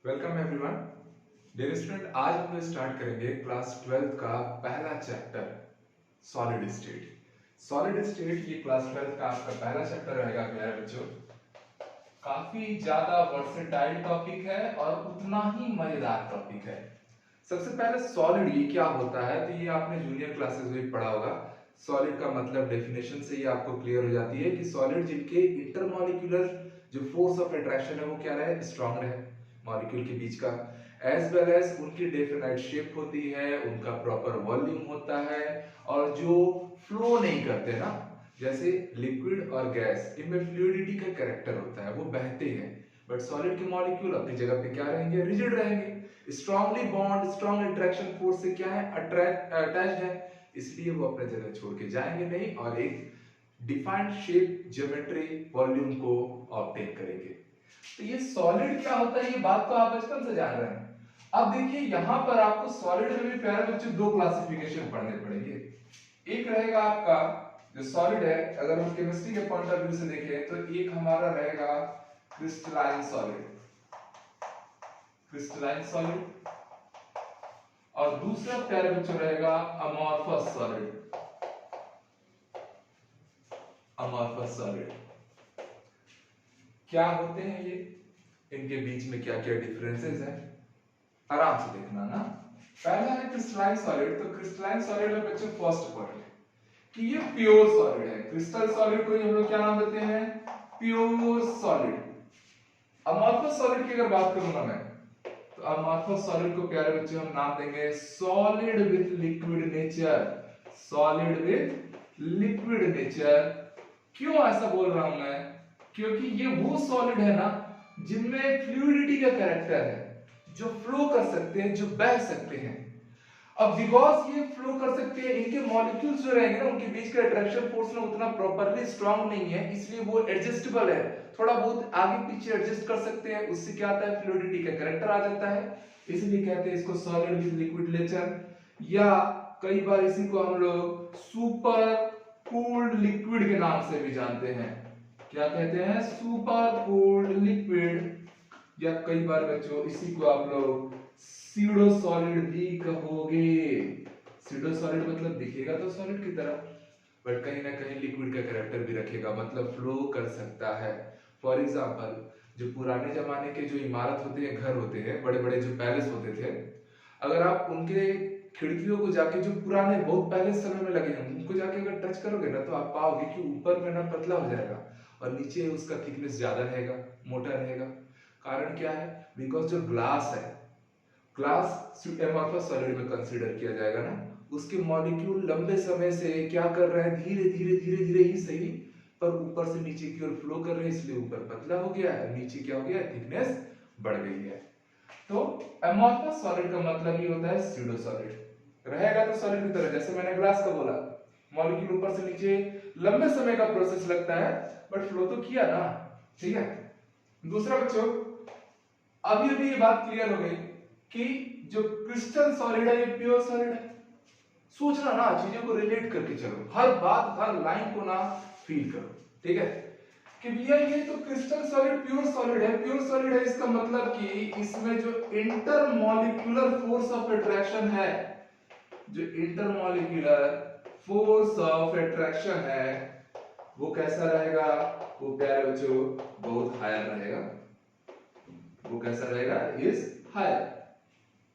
Welcome everyone. Dear student, आज हम लोग स्टार्ट करेंगे क्लास 12 का पहला chapter solid state. Solid state ये क्लास 12 का आपका पहला चैप्टर रहेगा प्यारे बच्चों। काफी ज्यादा वर्सेटाइल टॉपिक है और उतना ही मजेदार टॉपिक है। सबसे पहले सॉलिड ये क्या होता है, तो ये आपने जूनियर क्लासेस में पढ़ा होगा। सॉलिड का मतलब डेफिनेशन से ही आपको क्लियर हो जाती है कि सॉलिड जिनके इंटरमॉलिक्यूलर जो फोर्स ऑफ अट्रैक्शन है वो क्या रहे, स्ट्रांग रहे मॉलिक्यूल के बीच का, एज वेल एज उनकी डेफिनाइट शेप होती है, उनका प्रॉपर वॉल्यूम होता है, और जो फ्लो नहीं करते ना, जैसे लिक्विड और गैस, इनमें फ्लूइडिटी का कैरेक्टर होता है, वो बहते हैं। बट सॉलिड के मॉलिक्यूल अपनी जगह पे क्या रहेंगे, रिजिड रहेंगे, strongly bond, strong attraction force से क्या है, अटैच्ड है, इसलिए वो अपने जगह छोड़ के जाएंगे नहीं और एक डिफाइंड शेप, ज्योमेट्री, वॉल्यूम को ऑब्टेन करेंगे। तो ये सॉलिड क्या होता है, ये बात तो आप बचपन से जान रहे हैं। अब देखिए यहां पर आपको सॉलिड में भी प्यारे बच्चों दो क्लासिफिकेशन पढ़ने पड़ेंगे। एक रहेगा आपका जो सॉलिड है, अगर हम केमिस्ट्री के पॉइंट ऑफ व्यू से देखें तो एक हमारा रहेगा क्रिस्टलाइन सॉलिड, क्रिस्टलाइन सॉलिड, और दूसरा प्यारे बच्चों रहेगा अमॉर्फस सॉलिड, अमॉर्फस सॉलिड। क्या होते हैं ये, इनके बीच में क्या क्या डिफरेंसेस है, आराम से देखना ना। पहला है क्रिस्टलाइन सॉलिड। तो क्रिस्टलाइन सॉलिड में बच्चों फर्स्ट पॉइंट कि ये प्योर सॉलिड है। क्रिस्टल सॉलिड को हम लोग क्या नाम देते हैं, प्योर सॉलिड। अमॉर्फस सॉलिड की अगर बात करूं ना मैं, तो अमॉर्फस सॉलिड को प्यारे बच्चों हम नाम देंगे solid with liquid nature, solid with liquid nature. क्यों ऐसा बोल रहा हूं मैं, क्योंकि ये वो सॉलिड है ना जिनमें फ्लूइडिटी का कैरेक्टर है, जो फ्लो कर सकते हैं, जो बह सकते हैं। अब बिकॉज ये फ्लो कर सकते हैं, इनके मॉलिक्यूल्स जो रहेंगे ना उनके बीच का अट्रैक्शन फोर्स ना उतना प्रॉपर्ली स्ट्रांग नहीं है, इसलिए वो एडजस्टेबल है, थोड़ा बहुत आगे पीछे एडजस्ट कर सकते हैं। उससे क्या आता है, फ्लूइडिटी का कैरेक्टर आ जाता है, इसलिए कहते हैं इसको सॉलिड विद लिक्विड नेचर, या कई बार इसी को हम लोग सुपर कूल्ड लिक्विड के नाम से भी जानते हैं। क्या कहते हैं, सुपर कूल्ड लिक्विड, या कई बार बच्चों इसी को आप लोग सीडो सॉलिड भी कहोगे। सीडो सॉलिड मतलब दिखेगा तो सॉलिड की तरह, बट कहीं ना कहीं लिक्विड का कैरेक्टर भी रखेगा, मतलब फ्लो कर सकता है। फॉर एग्जांपल जो पुराने जमाने के जो इमारत होते हैं, घर होते हैं, बड़े बड़े जो पैलेस होते थे, अगर आप उनके खिड़कियों को जाके, जो पुराने बहुत पहले समय में लगे हैं, उनको जाके अगर टच करोगे ना, तो आप पाओगे कि ऊपर में ना पतला हो जाएगा और नीचे उसका थिकनेस ज्यादा रहेगा, मोटा रहेगा। कारण क्या है, बिकॉज जो ग्लास है, ग्लास एमॉर्फस सॉलिड में कंसीडर किया जाएगा ना, उसके मॉलिक्यूल लंबे समय से क्या कर रहे हैं, धीरे धीरे धीरे धीरे ही सही, पर ऊपर से नीचे की ओर फ्लो कर रहे हैं, इसलिए ऊपर पतला हो गया है, नीचे क्या हो गया है, थिकनेस बढ़ गई है। तो एमॉर्फस सॉलिड का मतलब ही होता है स्यूडो सॉलिड। रहेगा तो सॉलिड की तरह, जैसे मैंने ग्लास का बोला, मॉलिक्यूल ऊपर से नीचे लंबे समय का प्रोसेस लगता है, बट फ्लो तो किया ना, ठीक है। दूसरा बच्चों, अभी अभी ये बात क्लियर हो गई कि जो क्रिस्टल सॉलिड है ये प्योर सॉलिड है। सोचना ना, चीजों को रिलेट करके चलो, हर बात हर लाइन को ना फील करो, ठीक है। कि भैया ये तो क्रिस्टल सॉलिड प्योर सॉलिड है, प्योर सॉलिड है, इसका मतलब कि इसमें जो इंटरमॉलिक्यूलर फोर्स ऑफ अट्रैक्शन है, जो इंटरमॉलिक्यूलर फोर्स ऑफ अट्रैक्शन है, वो कैसा रहेगा, वो प्यारे बच्चों बहुत हायर रहेगा। वो कैसा रहेगा, इज हायर,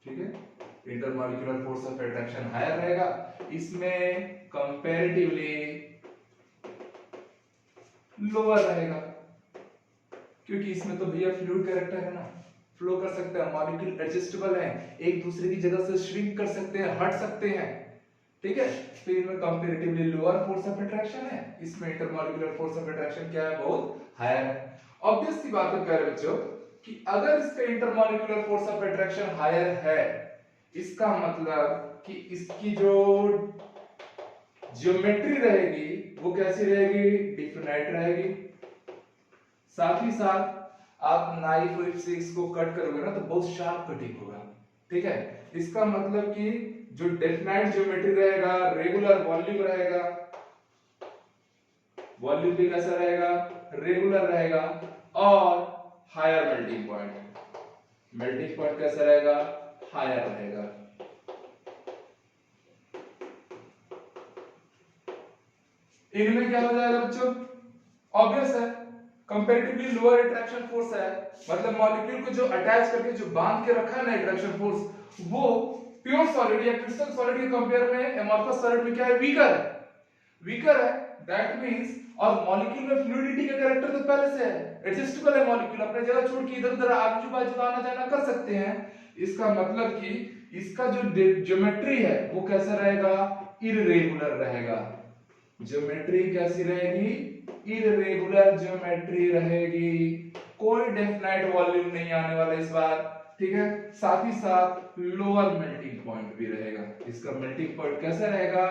ठीक है। Intermolecular force of attraction higher रहेगा, इसमें कंपैरेटिवली लोअर रहेगा, क्योंकि इसमें तो भैया फ्लूइड कैरेक्टर है ना, फ्लो कर सकते हैं, मॉलिक्यूल एडजस्टेबल है, एक दूसरे की जगह से श्रिंक कर सकते हैं, हट सकते हैं, ठीक है। तो इनमें comparatively lower force of attraction है, इसमें इंटरमॉलिक्यूलर फोर्स ऑफ अट्रैक्शन क्या है, बहुत हायर है। ऑब्वियस सी बात है प्यारे बच्चों कि अगर इसका intermolecular force of attraction higher है, इसका मतलब कि इसकी जो ज्योमेट्री रहेगी वो कैसी रहेगी, डिफिनाइट रहेगी। साथ ही साथ आप नाइफ विफ से इसको कट करोगे ना तो बहुत शार्प कटिंग होगा, ठीक है। इसका मतलब कि जो डेफिनाइट ज्योमेट्री रहेगा, रेगुलर वॉल्यूम रहेगा, वॉल्यूम भी कैसा रहेगा, रेगुलर रहेगा, और higher melting point, melting point कैसा रहेगा, हायर रहेगा। इनमें क्या हो जाएगा बच्चों, ऑब्वियस है, कंपैरेटिवली लोअर अट्रैक्शन फोर्स है, मतलब मॉलिक्यूल को जो अटैच करके जो बांध के रखा है ना अट्रैक्शन फोर्स, वो प्योर सॉलिड या क्रिस्टल सॉलिड के कंपेयर में एमॉर्फस सॉलिड में क्या है, वीकर है। दैट मींस, और मॉलिक्यूल में फ्लूइडिटी का कैरेक्टर तो पहले से है, एडजस्टेबल है मॉलिक्यूल, अपने जगह छोड़ के इधर उधर आजू बाजू आना जाना कर सकते हैं। इसका मतलब कि इसका जो ज्योमेट्री है वो कैसा रहेगा, इररेगुलर रहेगा। ज्योमेट्री कैसी रहेगी, इररेगुलर ज्योमेट्री रहेगी, कोई डेफिनाइट वॉल्यूम नहीं आने वाला इस बार, ठीक है। साथ ही साथ लोअर मेल्टिंग पॉइंट भी रहेगा। इसका मेल्टिंग पॉइंट कैसा रहेगा,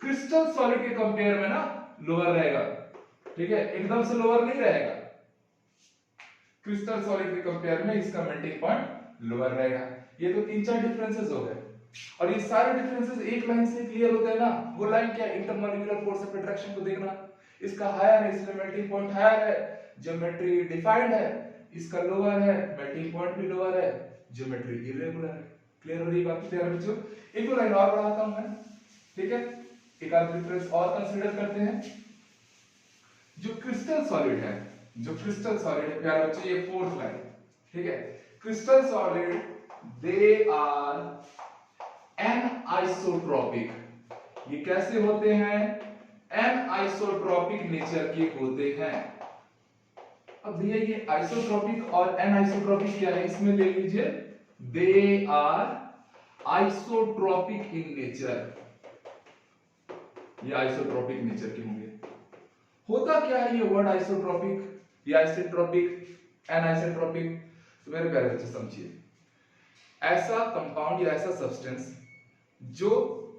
क्रिस्टल सॉलिड के कंपेयर में ना लोअर रहेगा, ठीक है, एकदम से लोअर नहीं रहेगा। क्रिस्टल सॉलिड के कंपेयर में इसका मेल्टिंग पॉइंट लोअर रहेगा। ये तो 3-4 डिफरेंसेस हो गए, और ये सारे डिफरेंसेस एक लाइन से क्लियर होते हैं ना। वो लाइन क्या है, इंटरमॉलिक्यूलर फोर्स ऑफ अट्रैक्शन को देखना, इसका हायर है इसलिए मेल्टिंग पॉइंट हायर है, ज्योमेट्री डिफाइंड है, इसका लोअर है, मेल्टिंग पॉइंट भी लोअर है, ज्योमेट्री इरेगुलर है। क्लियर हो रही बात प्यारे बच्चों? एक दो लाइन और बढ़ाता हूं मैं, ठीक है, एक आध डिफरेंस और कंसीडर करते हैं। जो क्रिस्टल सॉलिड है, जो क्रिस्टल सॉलिड है प्यारे बच्चों, ये फोर्थ लाइन, ठीक है, क्रिस्टल सॉलिड दे आर एनआइसोट्रॉपिक। ये कैसे होते हैं, एनआइसोट्रॉपिक नेचर के होते हैं। अब भैया ये आइसोट्रॉपिक और एनआइसोट्रॉपिक क्या है, इसमें ले लीजिए, they are isotropic in nature, ये आइसोट्रॉपिक नेचर के होंगे। होता क्या है ये वर्ड आइसोट्रॉपिक या आइसोट्रॉपिक, एनआइसोट्रॉपिक? तो मेरे प्यारे बच्चे समझिए, ऐसा कंपाउंड या ऐसा सब्सटेंस जो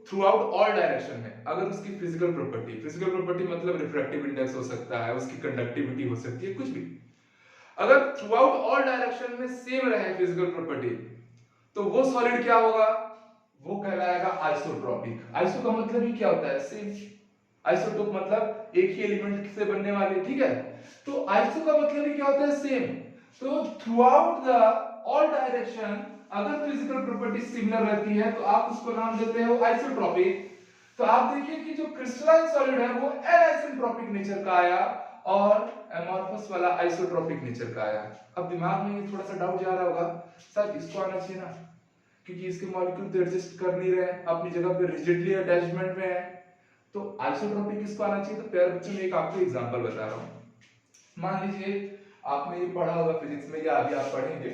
थ्रू आउट ऑल डायरेक्शन में, अगर उसकी फिजिकल प्रॉपर्टी मतलब रिफ्रैक्टिव इंडेक्स हो सकता है, उसकी कंडक्टिविटी हो सकती है, कुछ भी, अगर थ्रू आउट ऑल डायरेक्शन में सेम रहे फिजिकल प्रॉपर्टी, तो वो सॉलिड क्या होगा, वो कहलाएगा आइसोट्रॉपिक। आइसो का मतलब ही क्या होता है, सेम। आइसोटोप मतलब एक ही एलिमेंट से बनने वाले, ठीक है। तो आइसो का मतलब ही क्या होता है, सेम। तो through out the all direction अगर फिजिकल प्रॉपर्टी सिमिलर रहती है तो आप उसको नाम देते हो आइसोट्रॉपिक। तो आप देखिए कि जो क्रिस्टलाइन सॉलिड है वो एनाइसोट्रॉपिक नेचर का आया और एमॉर्फस वाला आइसोट्रॉपिक नेचर का आया। अब दिमाग में ये थोड़ा सा डाउट जा रहा होगा, सर इसको आना चाहिए ना, क्योंकि इसके मॉलिक्यूल तो एडजस्ट कर नहीं रहे, अपनी जगह पे रिजिडली अटैचमेंट में है, तो आइसोट्रॉपिक किसको आना चाहिए? तो प्यारे बच्चों में एक आपको एग्जांपल बता रहा हूं। मान लीजिए आपने ये पढ़ा होगा फिजिक्स में या अभी आप पढ़ेंगे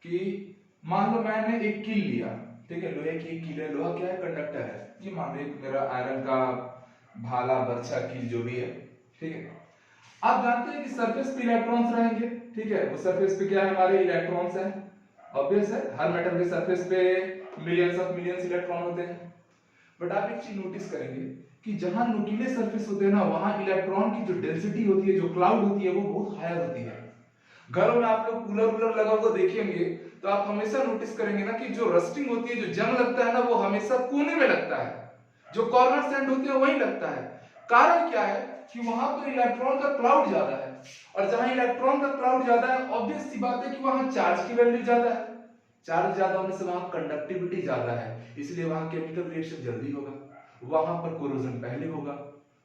कि मान लो मैंने एक कील लिया, ठीक है, लोहे की एक कील है, लोहा क्या है, कंडक्टर है। ये मान लो एक मेरा आयरन का भाला, बर्छा, कील जो भी है, ठीक है। आप जानते हैं कि सरफेस पे इलेक्ट्रॉन्स रहेंगे, ठीक है, वो सरफेस पे क्या है, हमारे इलेक्ट्रॉन्स है, ऑब्वियस है, हर मेटल के सरफेस पे मिलियंस ऑफ मिलियंस इलेक्ट्रॉन होते हैं। बट आप एक चीज नोटिस करेंगे कि जहां नुकीले सरफेस होते हैं ना, वहां इलेक्ट्रॉन की जो डेंसिटी होती है, जो क्लाउड होती है, वो बहुत हायर होती है। घरों में आप लोग कूलर वूलर लगा हुआ देखेंगे तो आप हमेशा नोटिस करेंगे ना कि जो रस्टिंग होती है, जो जंग लगता है ना, वो हमेशा कोने में लगता है, जो कॉर्नर एंड होते हैं वहीं लगता है। कारण क्या है कि वहां पर इलेक्ट्रॉन का क्लाउड ज्यादा है, और जहां इलेक्ट्रॉन का क्लाउड ज्यादा है, ऑब्वियस सी बात है कि वहां चार्ज की वैल्यू ज्यादा है, चार्ज ज्यादा होने से वहां कंडक्टिविटी ज्यादा है, इसलिए वहां केमिकल रिएक्शन जल्दी होगा, वहां पर कोरोजन पहले होगा।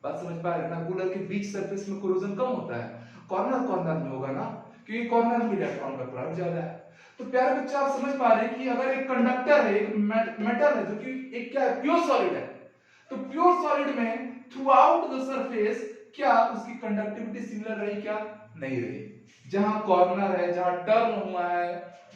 बात समझ पा रहे हैं ना? कूलर के बीच सरफेस में कोरोजन कम होता है, कॉर्नर कॉर्नर में होगा ना, क्योंकि कॉर्नर में इलेक्ट्रॉन का क्लाउड ज्यादा है। तो प्यारे बच्चे आप समझ पा रहे हैं कि अगर एक कंडक्टर है, एक मेटल है, जो कि एक क्या है, प्योर सॉलिड है, तो प्योर सॉलिड में थ्रू आउट द सरफेस क्या उसकी कंडक्टिविटी सिमिलर रही, क्या नहीं रही। जहां कॉर्नर है, जहां टर्न हुआ है,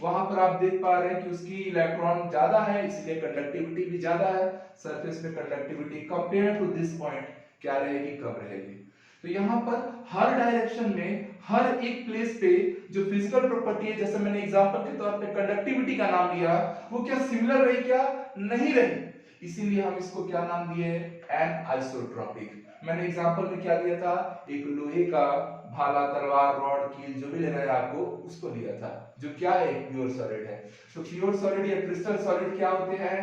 वहां पर आप देख पा रहे हैं कि उसकी इलेक्ट्रॉन ज्यादा है, इसलिए कंडक्टिविटी भी ज्यादा है। सरफेस में conductivity compare to this point क्या रहेगी, कम रहेगी। तो यहाँ पर हर डायरेक्शन में, हर एक प्लेस पे जो फिजिकल प्रॉपर्टी है, जैसे मैंने एग्जांपल के तौर पे कंडक्टिविटी का नाम लिया, वो क्या सिमिलर रही, क्या नहीं रही, इसीलिए हम इसको क्या नाम दिए, एनआइसोट्रॉपिक। मैंने एग्जांपल में क्या लिया था, एक लोहे का भाला, तलवार, रॉड, कील, जो भी लेना है आपको, उसको लिया था, जो क्या है, प्योर सॉलिड है। तो प्योर सॉलिड या क्रिस्टल सॉलिड क्या होते हैं,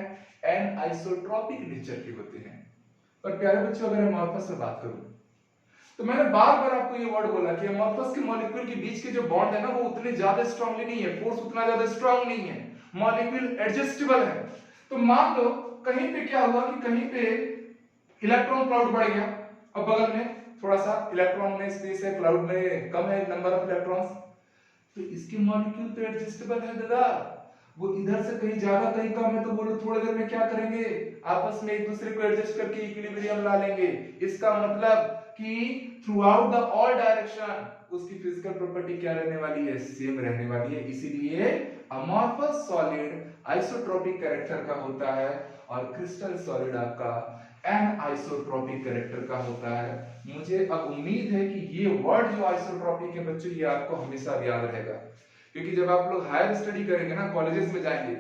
एनआइसोट्रॉपिक नेचर के होते हैं। पर प्यारे बच्चों, अगर मैं एमॉर्फस में बात करूं, तो मैंने बार बार आपको ये वर्ड बोला कि अमॉर्फस के मॉलिक्यूल के बीच के जो बॉन्ड है ना वो उतने ज्यादा स्ट्रांगली नहीं है, फोर्स उतना ज्यादा स्ट्रांग नहीं है, मॉलिक्यूल एडजस्टेबल है। तो मान लो कहीं पे क्या हुआ कि कहीं पे इलेक्ट्रॉन क्लाउड बढ़ गया और बगल में थोड़ा सा इलेक्ट्रॉन में स्पेस है, क्लाउड में कम है नंबर ऑफ इलेक्ट्रॉन्स, तो इसके मॉलिक्यूल तो एडजस्टेबल है दादा, वो इधर से कहीं ज्यादा कहीं कम है तो वो लोग थोड़ी देर में क्या करेंगे, आपस में एक दूसरे को एडजस्ट करके इक्विलिब्रियम ला लेंगे। इसका मतलब कि through out the all direction उसकी फिजिकल प्रॉपर्टी क्या रहने वाली है, सेम रहने वाली है। इसीलिए अमॉर्फस सॉलिड आइसोट्रोपिक कैरेक्टर का होता है और क्रिस्टल सॉलिड आपका एनआइसोट्रोपिक कैरेक्टर का होता है। मुझे अब उम्मीद है कि ये वर्ड जो आइसोट्रोपिक है बच्चों ये आपको हमेशा याद रहेगा, क्योंकि जब आप लोग हायर स्टडी करेंगे ना, कॉलेजेस में जाएंगे,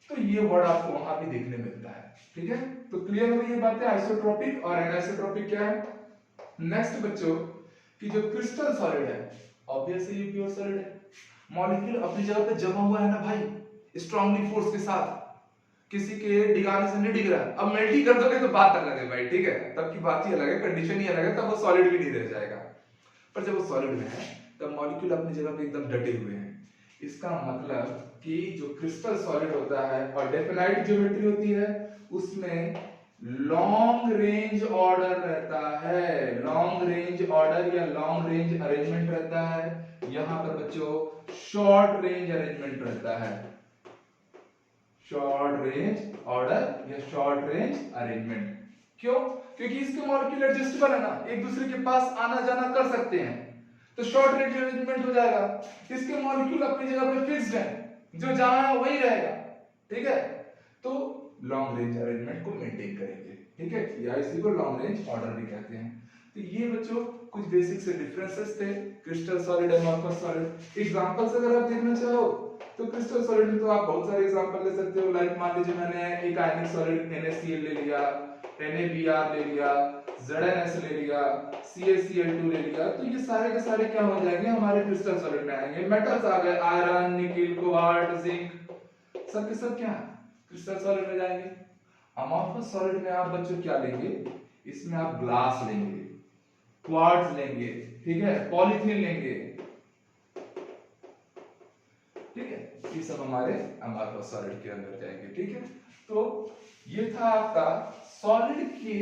तो ये वर्ड आपको वहां भी देखने मिलता है। ठीक है, तो क्लियर हो गई ये बातें, आइसोट्रोपिक और एनिसोट्रोपिक क्या है। नेक्स्ट बच्चों कि जो क्रिस्टल सॉलिड है ऑब्वियसली ये प्योर सॉलिड है, मॉलिक्यूल अपनी जगह पे जमा हुआ है ना भाई, स्ट्रांगली फोर्स के साथ, किसी के डिगाने से नहीं डिग रहा। अब मेल्ट ही कर दोगे तो बात अलग है भाई, ठीक है, तब की बात ही अलग है, कंडीशन ही अलग है, तब वो सॉलिड भी नहीं रह जाएगा। पर जब वो सॉलिड में है तब मॉलिक्यूल अपनी जगह पे एकदम डटे हुए हैं। इसका मतलब कि जो क्रिस्टल सॉलिड होता है और डेफिनाइट ज्योमेट्री होती है उसमें लॉन्ग रेंज ऑर्डर रहता है, लॉन्ग रेंज ऑर्डर या लॉन्ग रेंज अरेंजमेंट रहता है। यहां पर बच्चों शॉर्ट रेंज अरेंजमेंट रहता है, शॉर्ट रेंज ऑर्डर या शॉर्ट रेंज अरेंजमेंट। क्यों? क्योंकि इसके मॉलिक्यूल एडजस्टेबल है ना, एक दूसरे के पास आना जाना कर सकते हैं, तो शॉर्ट रेंज अरेंजमेंट हो जाएगा। इसके मॉलिक्यूल अपनी जगह पे फिक्स्ड है, जो जहां है वही रहेगा, ठीक है, तो लॉन्ग रेंज अरेंजमेंट को मेंटेन करेंगे, ठीक है, या इसी को लॉन्ग रेंज ऑर्डर भी कहते हैं। तो ये बच्चों कुछ बेसिक से डिफरेंसेस थे क्रिस्टल सॉलिड और अमॉर्फस सॉलिड। एग्जांपल्स अगर आप देखना चाहो तो क्रिस्टल सॉलिड में तो आप बहुत सारे एग्जांपल ले सकते हो, लाइक मान लीजिए मैंने एक आयनिक सॉलिड NaCl ले लिया, NaBr ले लिया, ZnS ले लिया, CaCl2 ले लिया, तो ये सारे के सारे क्या हो जाएंगे हमारे क्रिस्टल सॉलिड में आएंगे। मेटल्स आ गए, आयरन, निकेल, कोबाल्ट, जिंक, सब के सब क्या क्रिस्टल सॉलिड में जाएंगे। अमॉर्फस सॉलिड में आप बच्चों क्या लेंगे, इसमें आप ग्लास लेंगे, क्वार्ट्ज लेंगे, ठीक है, पॉलीथीन लेंगे, ठीक है, ये सब हमारे अमॉर्फस सॉलिड के अंदर जाएंगे, ठीक है। तो ये था आपका सॉलिड के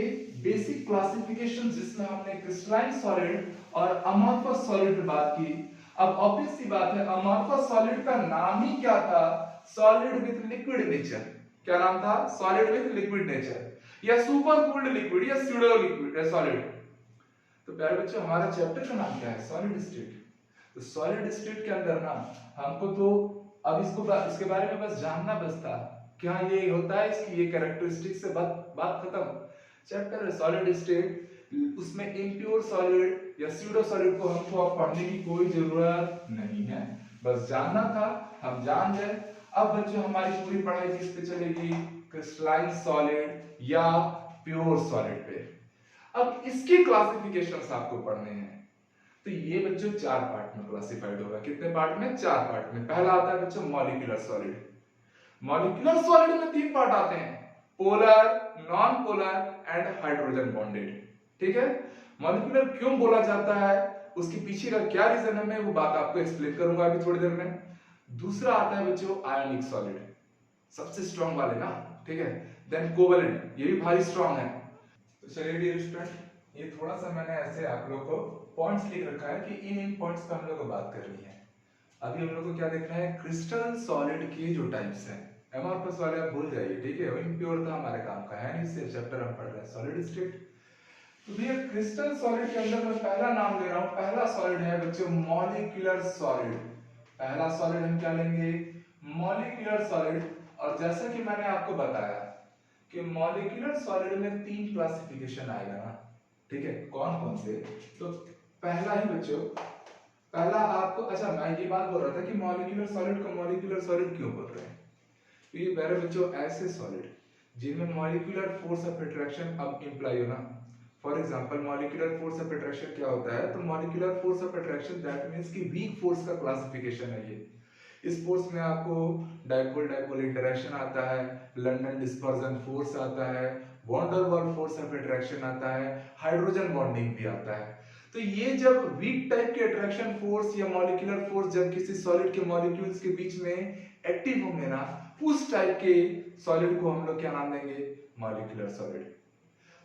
बेसिक क्लासिफिकेशन जिसमें हमने क्रिस्टलाइन सॉलिड और अमॉर्फस सॉलिड पे बात की। अब ऑब्वियस सी बात है अमॉर्फस सॉलिड का नाम ही क्या था, सॉलिड विद लिक्विड नेचर। क्या नाम था, सॉलिड विद लिक्विड नेचर या सुपर कूल्ड लिक्विड या स्यूडो लिक्विड सॉलिड। तो प्यारे बच्चों हमारा चैप्टर का नाम क्या है, सॉलिड स्टेट। तो सॉलिड स्टेट के अंदर ना हमको तो अब इसके बारे में बस जानना बस था, क्या ये होता है, इसकी ये कैरेक्टरिस्टिक से बात खत्म। चैप्टर है सॉलिड स्टेट, उसमें इम्प्योर सॉलिड या स्यूडो सॉलिड को हमको अब पढ़ने की कोई जरूरत नहीं है, बस जानना था, हम जान गए। अब बच्चों हमारी पूरी पढ़ाई किस पे चलेगी, क्रिस्टलाइन सॉलिड या प्योर सॉलिड पे। अब इसके क्लासिफिकेशंस आपको पढ़ने हैं। तो ये बच्चों 4 पार्ट में क्लासिफाइड होगा। कितने पार्ट में, 4 पार्ट में। पहला आता है बच्चों मॉलिक्यूलर सॉलिड। मॉलिक्यूलर सॉलिड में 3 पार्ट आते हैं, polar, non polar and hydrogen bonded, ठीक है। मॉलिक्यूलर क्यों बोला जाता है, उसके पीछे का क्या रीजन है, मैं वो बात आपको एक्सप्लेन करूंगा अभी थोड़ी देर में। दूसरा आता है बच्चों आयनिक सॉलिड, सबसे स्ट्रॉन्ग वाले ना, ठीक है। देन कोवेलेंट, ये भी भारी स्ट्रॉन्ग है। तो चलिए डियर स्टूडेंट, ये थोड़ा सा मैंने ऐसे आप लोग को पॉइंट्स लिख रखा है कि इन पॉइंट्स पे हम लोग को बात करनी है। अभी हम लोग को क्या देखना है, क्रिस्टल सॉलिड के जो टाइप्स हैं, अमॉर्फस वाले आप भूल जाइए, ठीक है, इम्प्योर तो हमारे काम का है नहीं, सिर्फ चैप्टर हम पढ़ रहे हैं सॉलिड स्टेट। तो भैया क्रिस्टल सॉलिड के अंदर मैं पहला नाम ले रहा हूं, पहला सॉलिड है बच्चों मॉलिक्यूलर सॉलिड। पहला सॉलिड हम क्या लेंगे, मॉलिक्यूलर सॉलिड। और जैसा कि मैंने आपको बताया कि मॉलिक्यूलर सॉलिड में 3 क्लासिफिकेशन आएगा ना, ठीक है, कौन कौन से। तो पहला ही बच्चों, पहला आपको, अच्छा मैं ये बात बोल रहा था कि मॉलिक्यूलर सॉलिड को मॉलिक्यूलर सॉलिड क्यों बोल रहे हैं, तो ये प्यारे बच्चों ऐसे सॉलिड जिनमें मॉलिक्यूलर फोर्स ऑफ अट्रैक्शन अब इंप्लाई हो ना। For example molecular force of attraction क्या होता है, तो molecular force of attraction that means कि वीक फोर्स का क्लासिफिकेशन है ये। इस फोर्स में आपको डाइपोल डाइपोल इंटरेक्शन आता है, लंदन डिस्पर्जन फोर्स आता है, van der Waals force of attraction आता है, हाइड्रोजन बॉन्डिंग भी आता है। तो ये जब वीक टाइप के अट्रैक्शन फोर्स या मॉलिक्यूलर फोर्स जब किसी सॉलिड के मॉलिक्यूल्स के बीच में एक्टिव होंगे ना, उस टाइप के सॉलिड को हम लोग क्या नाम देंगे, मॉलिक्यूलर सॉलिड।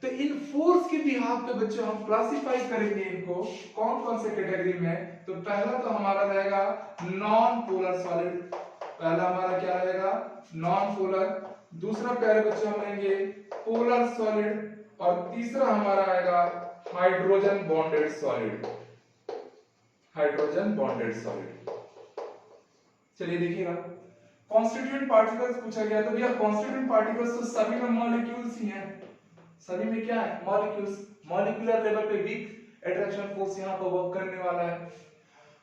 तो इन फोर्स के बिहाफ पे बच्चों हम क्लासिफाई करेंगे इनको कौन कौन से कैटेगरी में। तो पहला तो हमारा रहेगा नॉन पोलर सॉलिड, पहला हमारा क्या रहेगा, नॉन पोलर। दूसरा प्यारे बच्चों हम लेंगे पोलर सॉलिड, और तीसरा हमारा आएगा hydrogen bonded solid, hydrogen bonded solid. चलिए देखिएगा, कॉन्स्टिट्यूएंट पार्टिकल्स पूछा गया, तो भैया कॉन्स्टिट्यूएंट पार्टिकल्स तो सभी में मॉलिक्यूल्स ही हैं, सभी में क्या है, मॉलिक्यूल्स। मॉलिक्यूलर लेवल पे वीक अट्रैक्शन फोर्स यहां पर वर्क करने वाला है।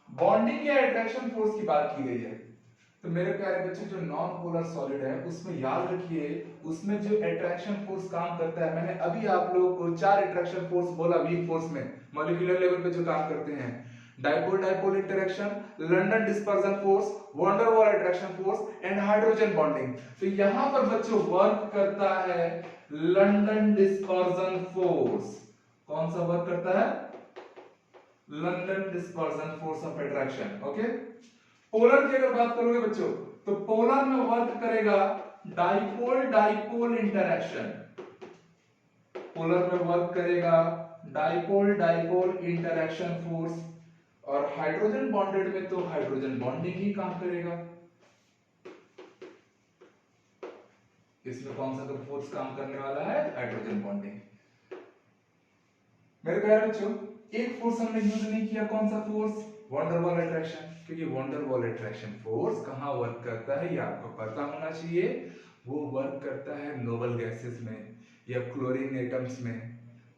बॉन्डिंग या अट्रैक्शन फोर्स की बात की गई है, तो मेरे प्यारे बच्चे जो नॉन पोलर सॉलिड है उसमें याद रखिए, उसमें जो अट्रैक्शन फोर्स काम करता है, मैंने अभी आप लोगों को 4 अट्रैक्शन फोर्स बोला वीक फोर्स में, मॉलिक्यूलर लेवल पे जो काम करते हैं, dipole dipole interaction, London dispersion force, van der Waals attraction force and hydrogen bonding. तो यहां पर बच्चों वर्क करता है लंडन डिस्पर्जन फोर्स। कौन सा वर्क करता है, London dispersion force of attraction. Okay, polar की अगर बात करोगे बच्चों, तो पोलर में वर्क करेगा डाइपोल डाइपोल इंटरेक्शन, पोलर में वर्क करेगा डाइपोल डाइपोल इंटरेक्शन फोर्स, और हाइड्रोजन बॉन्डेड में तो हाइड्रोजन बॉन्डिंग ही काम करेगा। इसमें कौन सा तो फोर्स काम करने वाला है, हाइड्रोजन बॉन्डिंग। मेरे प्यारे बच्चों, एक फोर्स हमने यूज नहीं किया, कौन सा force, van der Waals attraction, क्योंकि van der Waals attraction force कहां वर्क करता है ये आपको पता होना चाहिए। वो वर्क करता है नोबल गैसेस में या क्लोरीन एटम्स में।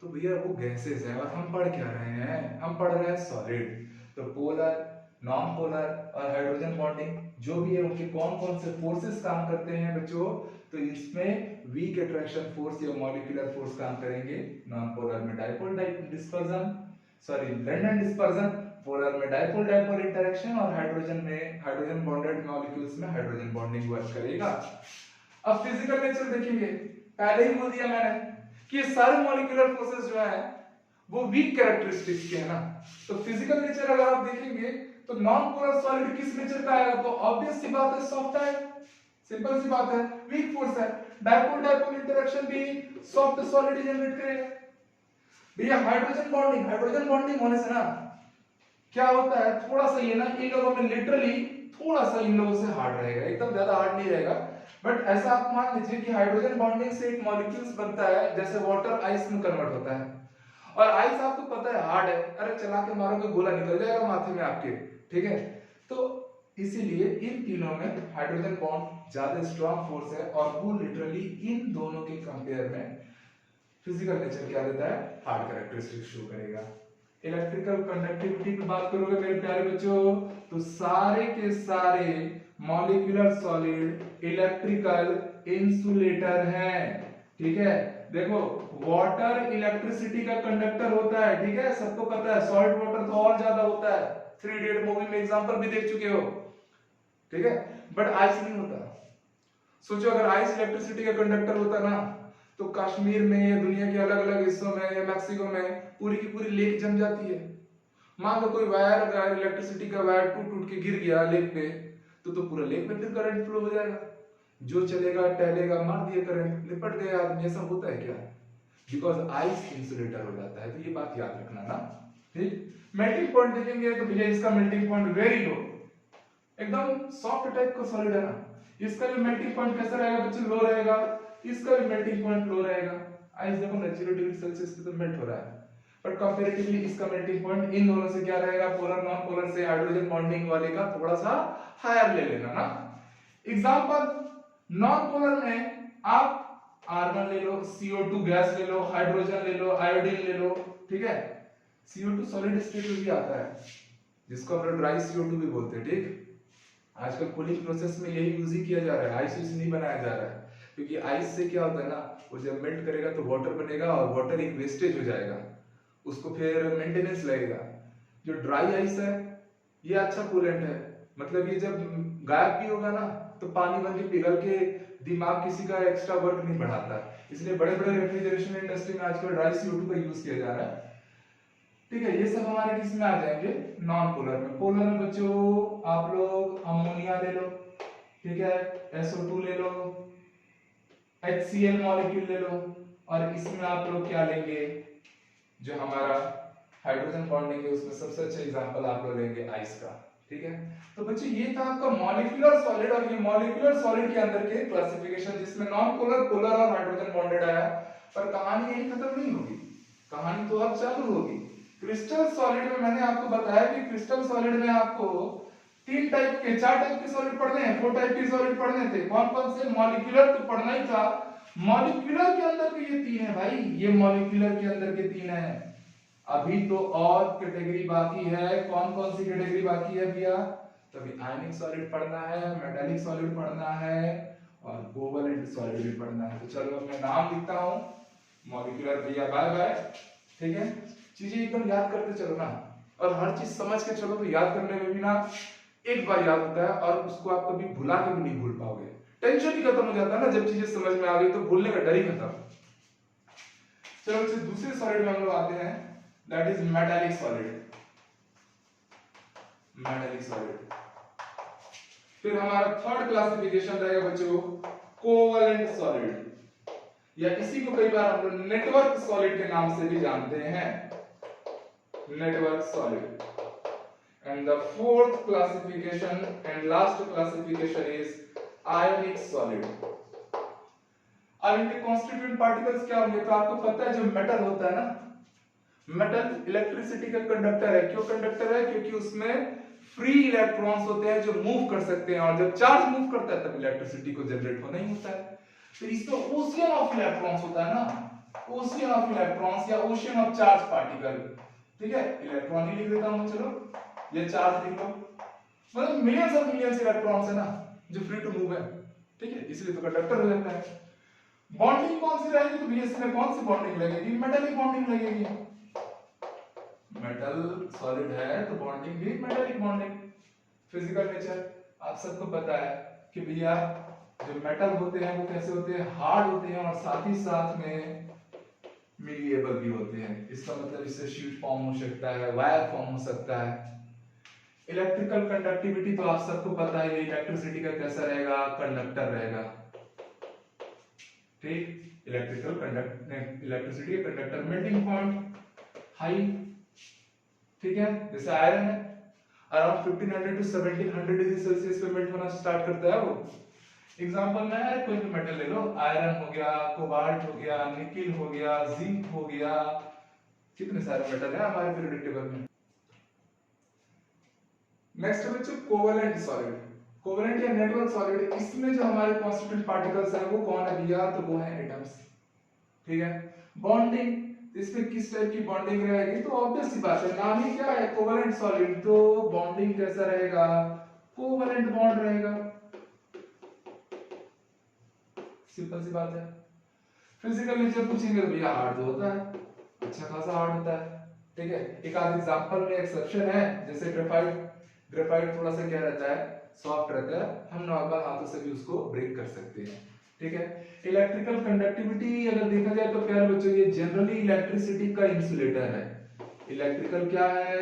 तो भैया वो गैसेस है और हम पढ़ क्या रहे हैं, हम पढ़ रहे हैं सॉलिड। तो पोलर, नॉन पोलर और हाइड्रोजन बॉन्डिंग जो भी है उनके कौन कौन से फोर्सेस काम करते हैं बच्चों, तो इसमें वीक अट्रैक्शन फोर्स या मॉलिक्यूलर फोर्स काम करेंगे। नॉन पोलर में dipole dispersion, sorry London dispersion, polar में डाइपोल डाइपोल इंटरेक्शन, और हाइड्रोजन में हाइड्रोजन बॉन्डेड मॉलिक्यूल्स में हाइड्रोजन बॉन्डिंग वर्क करेगा। अब फिजिकल नेचर देखेंगे, पहले ही बोल दिया मैंने कि सारे मॉलिक्यूलर फोर्सेस जो है वो वीक कैरेक्टरिस्टिक्स के है ना। तो फिजिकल नेचर अगर आप देखेंगे तो नॉन पोलर सॉलिड किस नेचर का आएगा, तो ऑब्वियस सी बात है सॉफ्ट है, सिंपल सी बात है, वीक फोर्स है। डाइपोल डाइपोल इंटरेक्शन भी सॉफ्ट सॉलिड जनरेट करेगा। भैया हाइड्रोजन बॉन्डिंग होने से ना क्या होता है, थोड़ा सा ये ना इन लोगों में लिटरली थोड़ा सा इन लोगों से हार्ड रहेगा, एकदम ज्यादा हार्ड नहीं रहेगा, बट ऐसा आप मान लीजिए कि हाइड्रोजन बॉन्डिंग से एक मॉलिक्यूल्स बनता है जैसे वाटर आइस में कन्वर्ट होता है। और आइस आपको पता है हार्ड है, अरे चला के मारोगे गोला निकल जाएगा माथे में आपके, ठीक है। तो इसीलिए इन तीनों में हाइड्रोजन बॉन्ड ज्यादा स्ट्रांग फोर्स है, और वो लिटरली इन दोनों के कंपेयर में फिजिकल नेचर क्या देता है, हार्ड कैरेक्टरिस्टिक शो करेगा। इलेक्ट्रिकल कंडक्टिविटी की बात करोगे मेरे प्यारे बच्चों, तो सारे के सारे मॉलिक्यूलर सॉलिड इलेक्ट्रिकल इंसुलेटर हैं, ठीक है। देखो वाटर इलेक्ट्रिसिटी का कंडक्टर होता है, ठीक है, सबको पता है। सॉल्ट वाटर तो और ज्यादा होता है, 3 इडियट मूवी में एग्जांपल भी देख चुके हो, ठीक है, बट आइस नहीं होता। सोचो अगर आइस इलेक्ट्रिसिटी का कंडक्टर होता ना, तो कश्मीर में या दुनिया के अलग अलग हिस्सों में या मैक्सिको में पूरी की पूरी लेक जम जाती है। मान लो कोई वायर अगर इलेक्ट्रिसिटी का वायर टूट टूट के गिर गया लेक पे, तो पूरा लेक में फिर करंट फ्लो हो जाएगा, जो चलेगा टहलेगा मार दिया करंट, निपट गया आदमी। ऐसा होता है क्या, बिकॉज आइस इंसुलेटर हो जाता है। तो ये बात याद रखना ना, ठीक। मेल्टिंग पॉइंट देखेंगे तो भैया इसका मेल्टिंग पॉइंट वेरी लो, एकदम सॉफ्ट टाइप का सॉलिड है ना, इसका भी मेल्टिंग पॉइंट कैसा रहेगा बच्चों, लो रहेगा। इसका भी मेल्टिंग पॉइंट लो रहेगा। आइस देखो ना 0 डिग्री सेल्सियस पे तो मेल्ट हो रहा है, बट कंपैरेटिवली इसका मेल्टिंग पॉइंट इन दोनों से क्या रहेगा, पोलर नॉन पोलर से हाइड्रोजन बॉन्डिंग वाले का थोड़ा सा हायर ले लेना ना। एग्जांपल, नॉन पोलर में आप आर्गन ले लो, CO2 गैस ले लो, हाइड्रोजन ले लो, आयोडीन ले लो, ठीक है। CO2 सॉलिड स्टेट में भी आता है, जिसको हम लोग ड्राई CO2 भी बोलते हैं, ठीक। आजकल कूलिंग प्रोसेस में यही यूज ही किया जा रहा है, आइस यूज नहीं बनाया जा रहा है, क्योंकि आइस से क्या होता है ना, वो जब मेल्ट करेगा तो वाटर बनेगा, और वाटर एक वेस्टेज हो जाएगा, उसको फिर मेंटेनेंस लगेगा। जो ड्राई आइस है ये अच्छा कूलेंट है, मतलब ये जब गायब भी होगा ना तो पानी वानी पिघल के दिमाग किसी का एक्स्ट्रा वर्क नहीं बढ़ाता, इसलिए बड़े बड़े रेफ्रिजरेशन इंडस्ट्री में आजकल ड्राई CO2 का यूज किया जा रहा है। ठीक है, ये सब हमारे किस में आ जाएंगे, नॉन पोलर में। पोलर में बच्चों आप लोग अमोनिया ले लो, ठीक है, SO2 ले लो, HCl मॉलिक्यूल ले लो, और इसमें आप लोग क्या लेंगे, जो हमारा हाइड्रोजन बॉन्डिंग है उसमें सबसे अच्छा एग्जांपल आप लोग लेंगे आइस का। ठीक है, तो बच्चों ये था आपका मॉलिक्यूलर सॉलिड, और ये मॉलिक्यूलर सॉलिड के अंदर के क्लासिफिकेशन जिसमें नॉन पोलर, पोलर और हाइड्रोजन बॉन्डेड आया। पर कहानी यही खत्म नहीं होगी, कहानी तो अब चालू होगी। क्रिस्टल सॉलिड में मैंने आपको बताया कि क्रिस्टल सॉलिड में आपको तीन टाइप के, चार टाइप के सॉलिड पढ़ने हैं, 4 टाइप के सॉलिड पढ़ने थे। कौन कौन से, मॉलिक्यूलर तो पढ़ना ही था, मॉलिक्यूलर के अंदर के ये तीन है भाई, ये मॉलिक्यूलर के अंदर के तीन है। अभी तो और कैटेगरी बाकी है। कौन कौन सी कैटेगरी बाकी है भैया, तो अभी आयनिक सॉलिड पढ़ना है, मेटालिक सॉलिड पढ़ना है, और कोवलेंट सॉलिड भी पढ़ना है। तो चलो मैं नाम लिखता हूं, मॉलिक्यूलर भैया बाय बाय। ठीक है, चीजें एकदम याद करते चलो ना, और हर चीज समझ के चलो, तो याद करने में भी ना एक बार याद होता है, और उसको आप कभी भुला के भी नहीं भूल पाओगे। टेंशन ही खत्म हो जाता है ना जब चीजें समझ में आ गई, तो भूलने का डर ही खत्म। चलो बच्चे दूसरे सॉलिड में हम लोग आते हैं, that is metallic solid. Metallic solid. फिर हमारा थर्ड क्लासिफिकेशन रहेगा बच्चों कोवलेंट सॉलिड, या इसी को कई बार हम लोग नेटवर्क सॉलिड के नाम से भी जानते हैं, network solid. And the fourth classification and last classification is ionic solid. अब इनके कॉन्स्टिट्यूएंट पार्टिकल्स क्या होंगे, तो आपको पता है जो मेटल होता है ना, मेटल इलेक्ट्रिसिटी का कंडक्टर है। क्यों कंडक्टर है, क्योंकि उसमें फ्री इलेक्ट्रॉन्स होते हैं जो मूव कर सकते हैं, और जब चार्ज मूव करता है तब इलेक्ट्रिसिटी को जनरेट होना ही होता है। तो इसमें ओशियन ऑफ इलेक्ट्रॉन्स होता है ना, ओशियन ऑफ इलेक्ट्रॉन्स या ओशियन ऑफ चार्ज पार्टिकल। ठीक है, इलेक्ट्रॉन ही लिख देता हूं, चलो ये चार्ज लिख लो, मतलब मिलियंस ऑफ मिलियंस इलेक्ट्रॉन्स है ना जो फ्री टू मूव है। ठीक है, इसलिए तो कंडक्टर हो जाता है। बॉन्डिंग कौन सी रहेगी, तो बीएस में कौन सी बॉन्डिंग लगेगी, मेटालिक बॉन्डिंग लगेगी। मेटल सॉलिड है तो बॉन्डिंग भी मेटालिक बॉन्डिंग। फिजिकल नेचर आप सबको पता है कि भैया जो मेटल होते हैं वो कैसे होते हैं, हार्ड होते हैं, और साथ ही साथ में मिलिएबल भी होते हैं। इसका मतलब इससे शीट फॉर्म हो सकता है, वायर फॉर्म हो सकता है। इलेक्ट्रिकल कंडक्टिविटी तो आप सबको पता है, इलेक्ट्रिसिटी का कैसा रहेगा, कंडक्टर रहेगा। ठीक, इलेक्ट्रिसिटी का कंडक्टर, मेल्टिंग पॉइंट हाई। ठीक है, जैसे आयरन है अराउंड 1500 टू 1700 डिग्री सेल्सियस पे मेल्ट होना स्टार्ट करता है वो। एग्जांपल में है, कोई भी मेटल ले लो, आयरन हो गया, कोबाल्ट हो गया, निकिल हो गया, जिंक हो गया, कितने सारे मेटल है हमारे पीरियोडिक टेबल में। नेक्स्ट बच्चों कोवेलेंट सॉलिड, कोवेलेंट या नेटवर्क सॉलिड। इसमें जो हमारे कॉन्स्टिट्यूएंट पार्टिकल्स हैं वो कौन है भैया, तो वो है एटम्स। ठीक है, बॉन्डिंग, इसमें किस टाइप की बॉन्डिंग रहेगी, तो ऑब्वियस सी बात है, नाम ही क्या है कोवेलेंट सॉलिड, तो बॉन्डिंग कैसा रहेगा, कोवेलेंट बॉन्ड रहेगा, सिंपल सी बात है। फिजिकल नेचर पूछेंगे तो भैया हार्ड होता है, अच्छा खासा हार्ड होता है। ठीक है, एक आध एग्जांपल में एक्सेप्शन है, जैसे ग्रेफाइट। ग्रेफाइट थोड़ा सा क्या रहता है, सॉफ्ट रहता है, हम नॉर्मल हाथों से भी उसको ब्रेक कर सकते हैं। ठीक है, इलेक्ट्रिकल कंडक्टिविटी अगर देखा जाए तो प्यारे बच्चों ये जनरली इलेक्ट्रिसिटी का इंसुलेटर है। इलेक्ट्रिकल क्या है,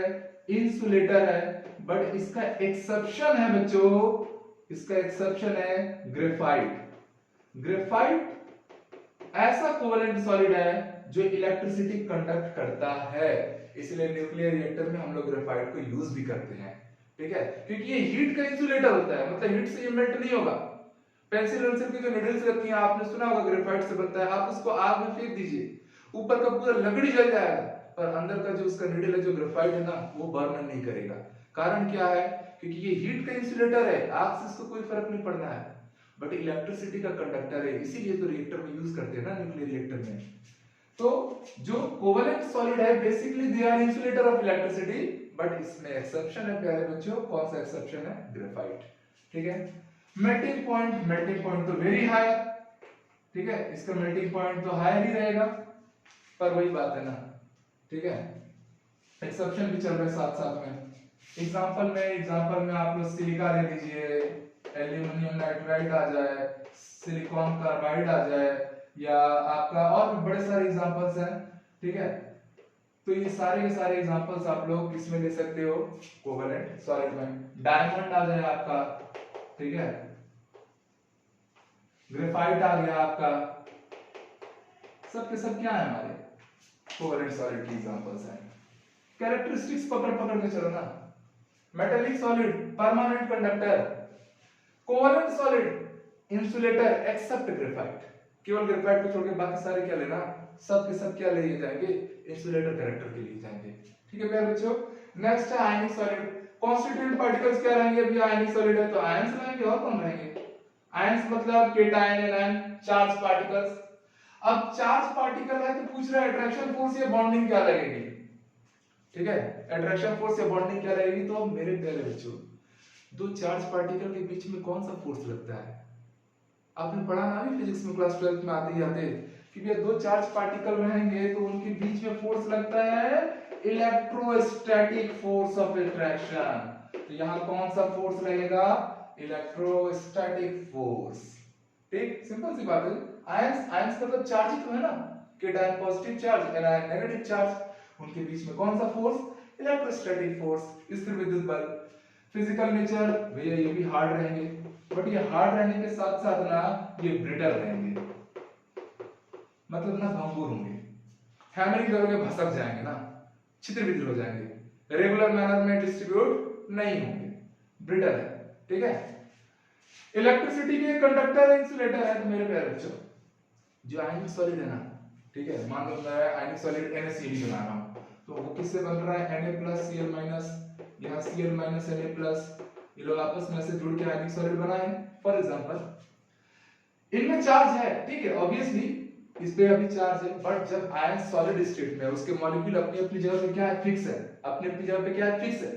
इंसुलेटर है, बट इसका एक्सेप्शन है बच्चों, इसका एक्सेप्शन है ग्रेफाइट। ग्रेफाइट ऐसा कोवेलेंट सॉलिड है जो इलेक्ट्रिसिटी कंडक्ट करता है, इसलिए न्यूक्लियर रिएक्टर में हम लोग ग्रेफाइट को यूज भी करते हैं। ठीक है, क्योंकि ये हीट का इंसुलेटर होता है, मतलब हीट से ये मेल्ट नहीं होगा। पेंसिल वेंसिल की जो नीडल्स रहती हैं आपने सुना होगा ग्रेफाइट से बनता है, आप उसको आग में फेंक दीजिए, ऊपर का पूरा लकड़ी जल जाएगा, पर अंदर का जो उसका नीडल है जो ग्रेफाइट है ना वो बर्न नहीं करेगा। कारण क्या है, क्योंकि ये हीट का इंसुलेटर है, आग से इसको कोई फर्क नहीं पड़ना है, बट इलेक्ट्रिसिटी का कंडक्टर है, इसीलिए तो रिएक्टर में यूज करते हैं ना, न्यूक्लियर रिएक्टर में। तो जो कोवेलेंट सॉलिड है basically they are insulator of electricity, but इसमें एक्सेप्शन है प्यारे बच्चों, कौन सा एक्सेप्शन है, ग्रेफाइट। ठीक है, मेल्टिंग पॉइंट, मेल्टिंग पॉइंट तो वेरी हाई। ठीक है, इसका मेल्टिंग पॉइंट तो हाई ही रहेगा, पर वही बात है ना। ठीक है, एक्सेप्शन भी चल रहा है साथ साथ में। एग्जांपल में आप लोग सिलिका ले लीजिए, एल्यूमिनियम नाइट्राइड आ जाए, सिलिकॉन कार्बाइड आ जाए, या आपका और भी बड़े सारे एग्जांपल्स हैं, ठीक है। तो ये सारे के सारे एग्जांपल्स आप लोग किसमें ले सकते हो, कोवेलेंट सॉलिड में। डायमंड आ जाए आपका, ठीक है, ग्रेफाइट आ गया आपका, सब के सब क्या है हमारे कोवेलेंट सॉलिड की एग्जांपल्स हैं। कैरेक्टरिस्टिक्स पकड़ पकड़ के चलो ना। Metallic solid permanent conductor, covalent solid insulator except graphite, केवल ग्रेफाइट को छोड़ के बाकी सारे क्या लेना, सब के सब क्या लिए जाएंगे, इंसुलेटर कैरेक्टर के लिए जाएंगे, ठीक है प्यारे बच्चों। नेक्स्ट है आयनिक सॉलिड। कॉन्स्टिट्यूएंट पार्टिकल्स क्या रहेंगे, अभी आयनिक सॉलिड है तो आयंस रहेंगे, और कौन रहेंगे, आयंस मतलब केटायन एनायन चार्ज पार्टिकल्स। अब चार्ज पार्टिकल है तो पूछ रहा है अट्रैक्शन फोर्स या बॉन्डिंग क्या लगेगी, ठीक है, अट्रैक्शन फोर्स या बॉन्डिंग क्या रहेगी। तो मेरे प्यारे बच्चों, दो चार्ज पार्टिकल के बीच में कौन सा फोर्स लगता है, आपने पढ़ा ना अभी फिजिक्स में क्लास 12 में आते ही आते कि भैया दो चार्ज पार्टिकल रहेंगे तो उनके बीच में फोर्स लगता है इलेक्ट्रोस्टैटिक फोर्स ऑफ अट्रैक्शन। तो यहां कौन सा फोर्स लगेगा, इलेक्ट्रोस्टैटिक फोर्स, ठीक, सिंपल सी बात है। आयंस आयंस मतलब चार्ज ही तो है ना, cation positive charge anion negative charge, उनके बीच में कौन सा फोर्स, इलेक्ट्रोस्टैटिक फोर्स, स्थिर विद्युत बल। फिजिकल नेचर भैया ये भी हार्ड रहेंगे, बट ये हार्ड रहने के साथ साथ ना ये ब्रिटल रहेंगे, मतलब ना भंगुर होंगे, हैमरिंग करोगे भसक जाएंगे ना, छितर-बितर हो जाएंगे, रेगुलर मैनर में डिस्ट्रीब्यूट नहीं होंगे, ब्रिटल है, ठीक है। इलेक्ट्रिसिटी के कंडक्टर है, इंसुलेटर है। तो मेरे प्यारे बच्चों, जो आयनिक सॉलिड है ना, ठीक है, मान लो मैं आयनिक सॉलिड NaCl बना रहा हूं, तो वो किससे बन रहा है, Na+Cl-, यहाँ Cl- Na+, ये लोग आपस में से जुड़ के आयनिक सॉलिड बनाए। फॉर एग्जांपल इनमें चार्ज है, ठीक है, ऑब्वियसली इस पे अभी चार्ज है, बट जब आयन सॉलिड स्टेट में उसके मॉलिक्यूल अपनी अपनी जगह पे क्या है, फिक्स है, अपनी अपनी जगह पे क्या है, फिक्स है।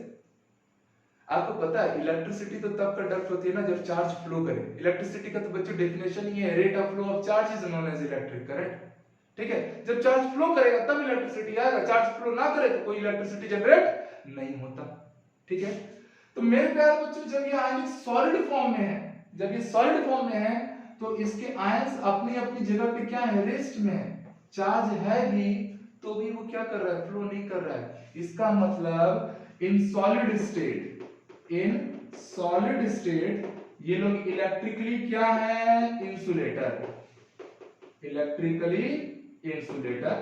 आपको पता है इलेक्ट्रिसिटी तो तब कंडक्ट होती है ना जब चार्ज फ्लो करे। इलेक्ट्रिसिटी का तो बच्चों डेफिनेशन ही है, rate of flow of charge is known as electric current, ठीक है। जब चार्ज फ्लो करेगा तब इलेक्ट्रिसिटी आएगा, चार्ज फ्लो ना करे तो कोई इलेक्ट्रिसिटी जनरेट नहीं होता, ठीक है। तो मेरे प्यारे बच्चों, जब ये आयनिक सॉलिड फॉर्म में है, जब ये सॉलिड फॉर्म में है तो इसके आयंस अपनी अपनी जगह पे क्या है, रेस्ट में है। चार्ज है भी तो भी वो क्या कर रहा है, फ्लो नहीं कर रहा है। इसका मतलब इन सॉलिड स्टेट ये लोग इलेक्ट्रिकली क्या है, इंसुलेटर, इलेक्ट्रिकली इंसुलेटर,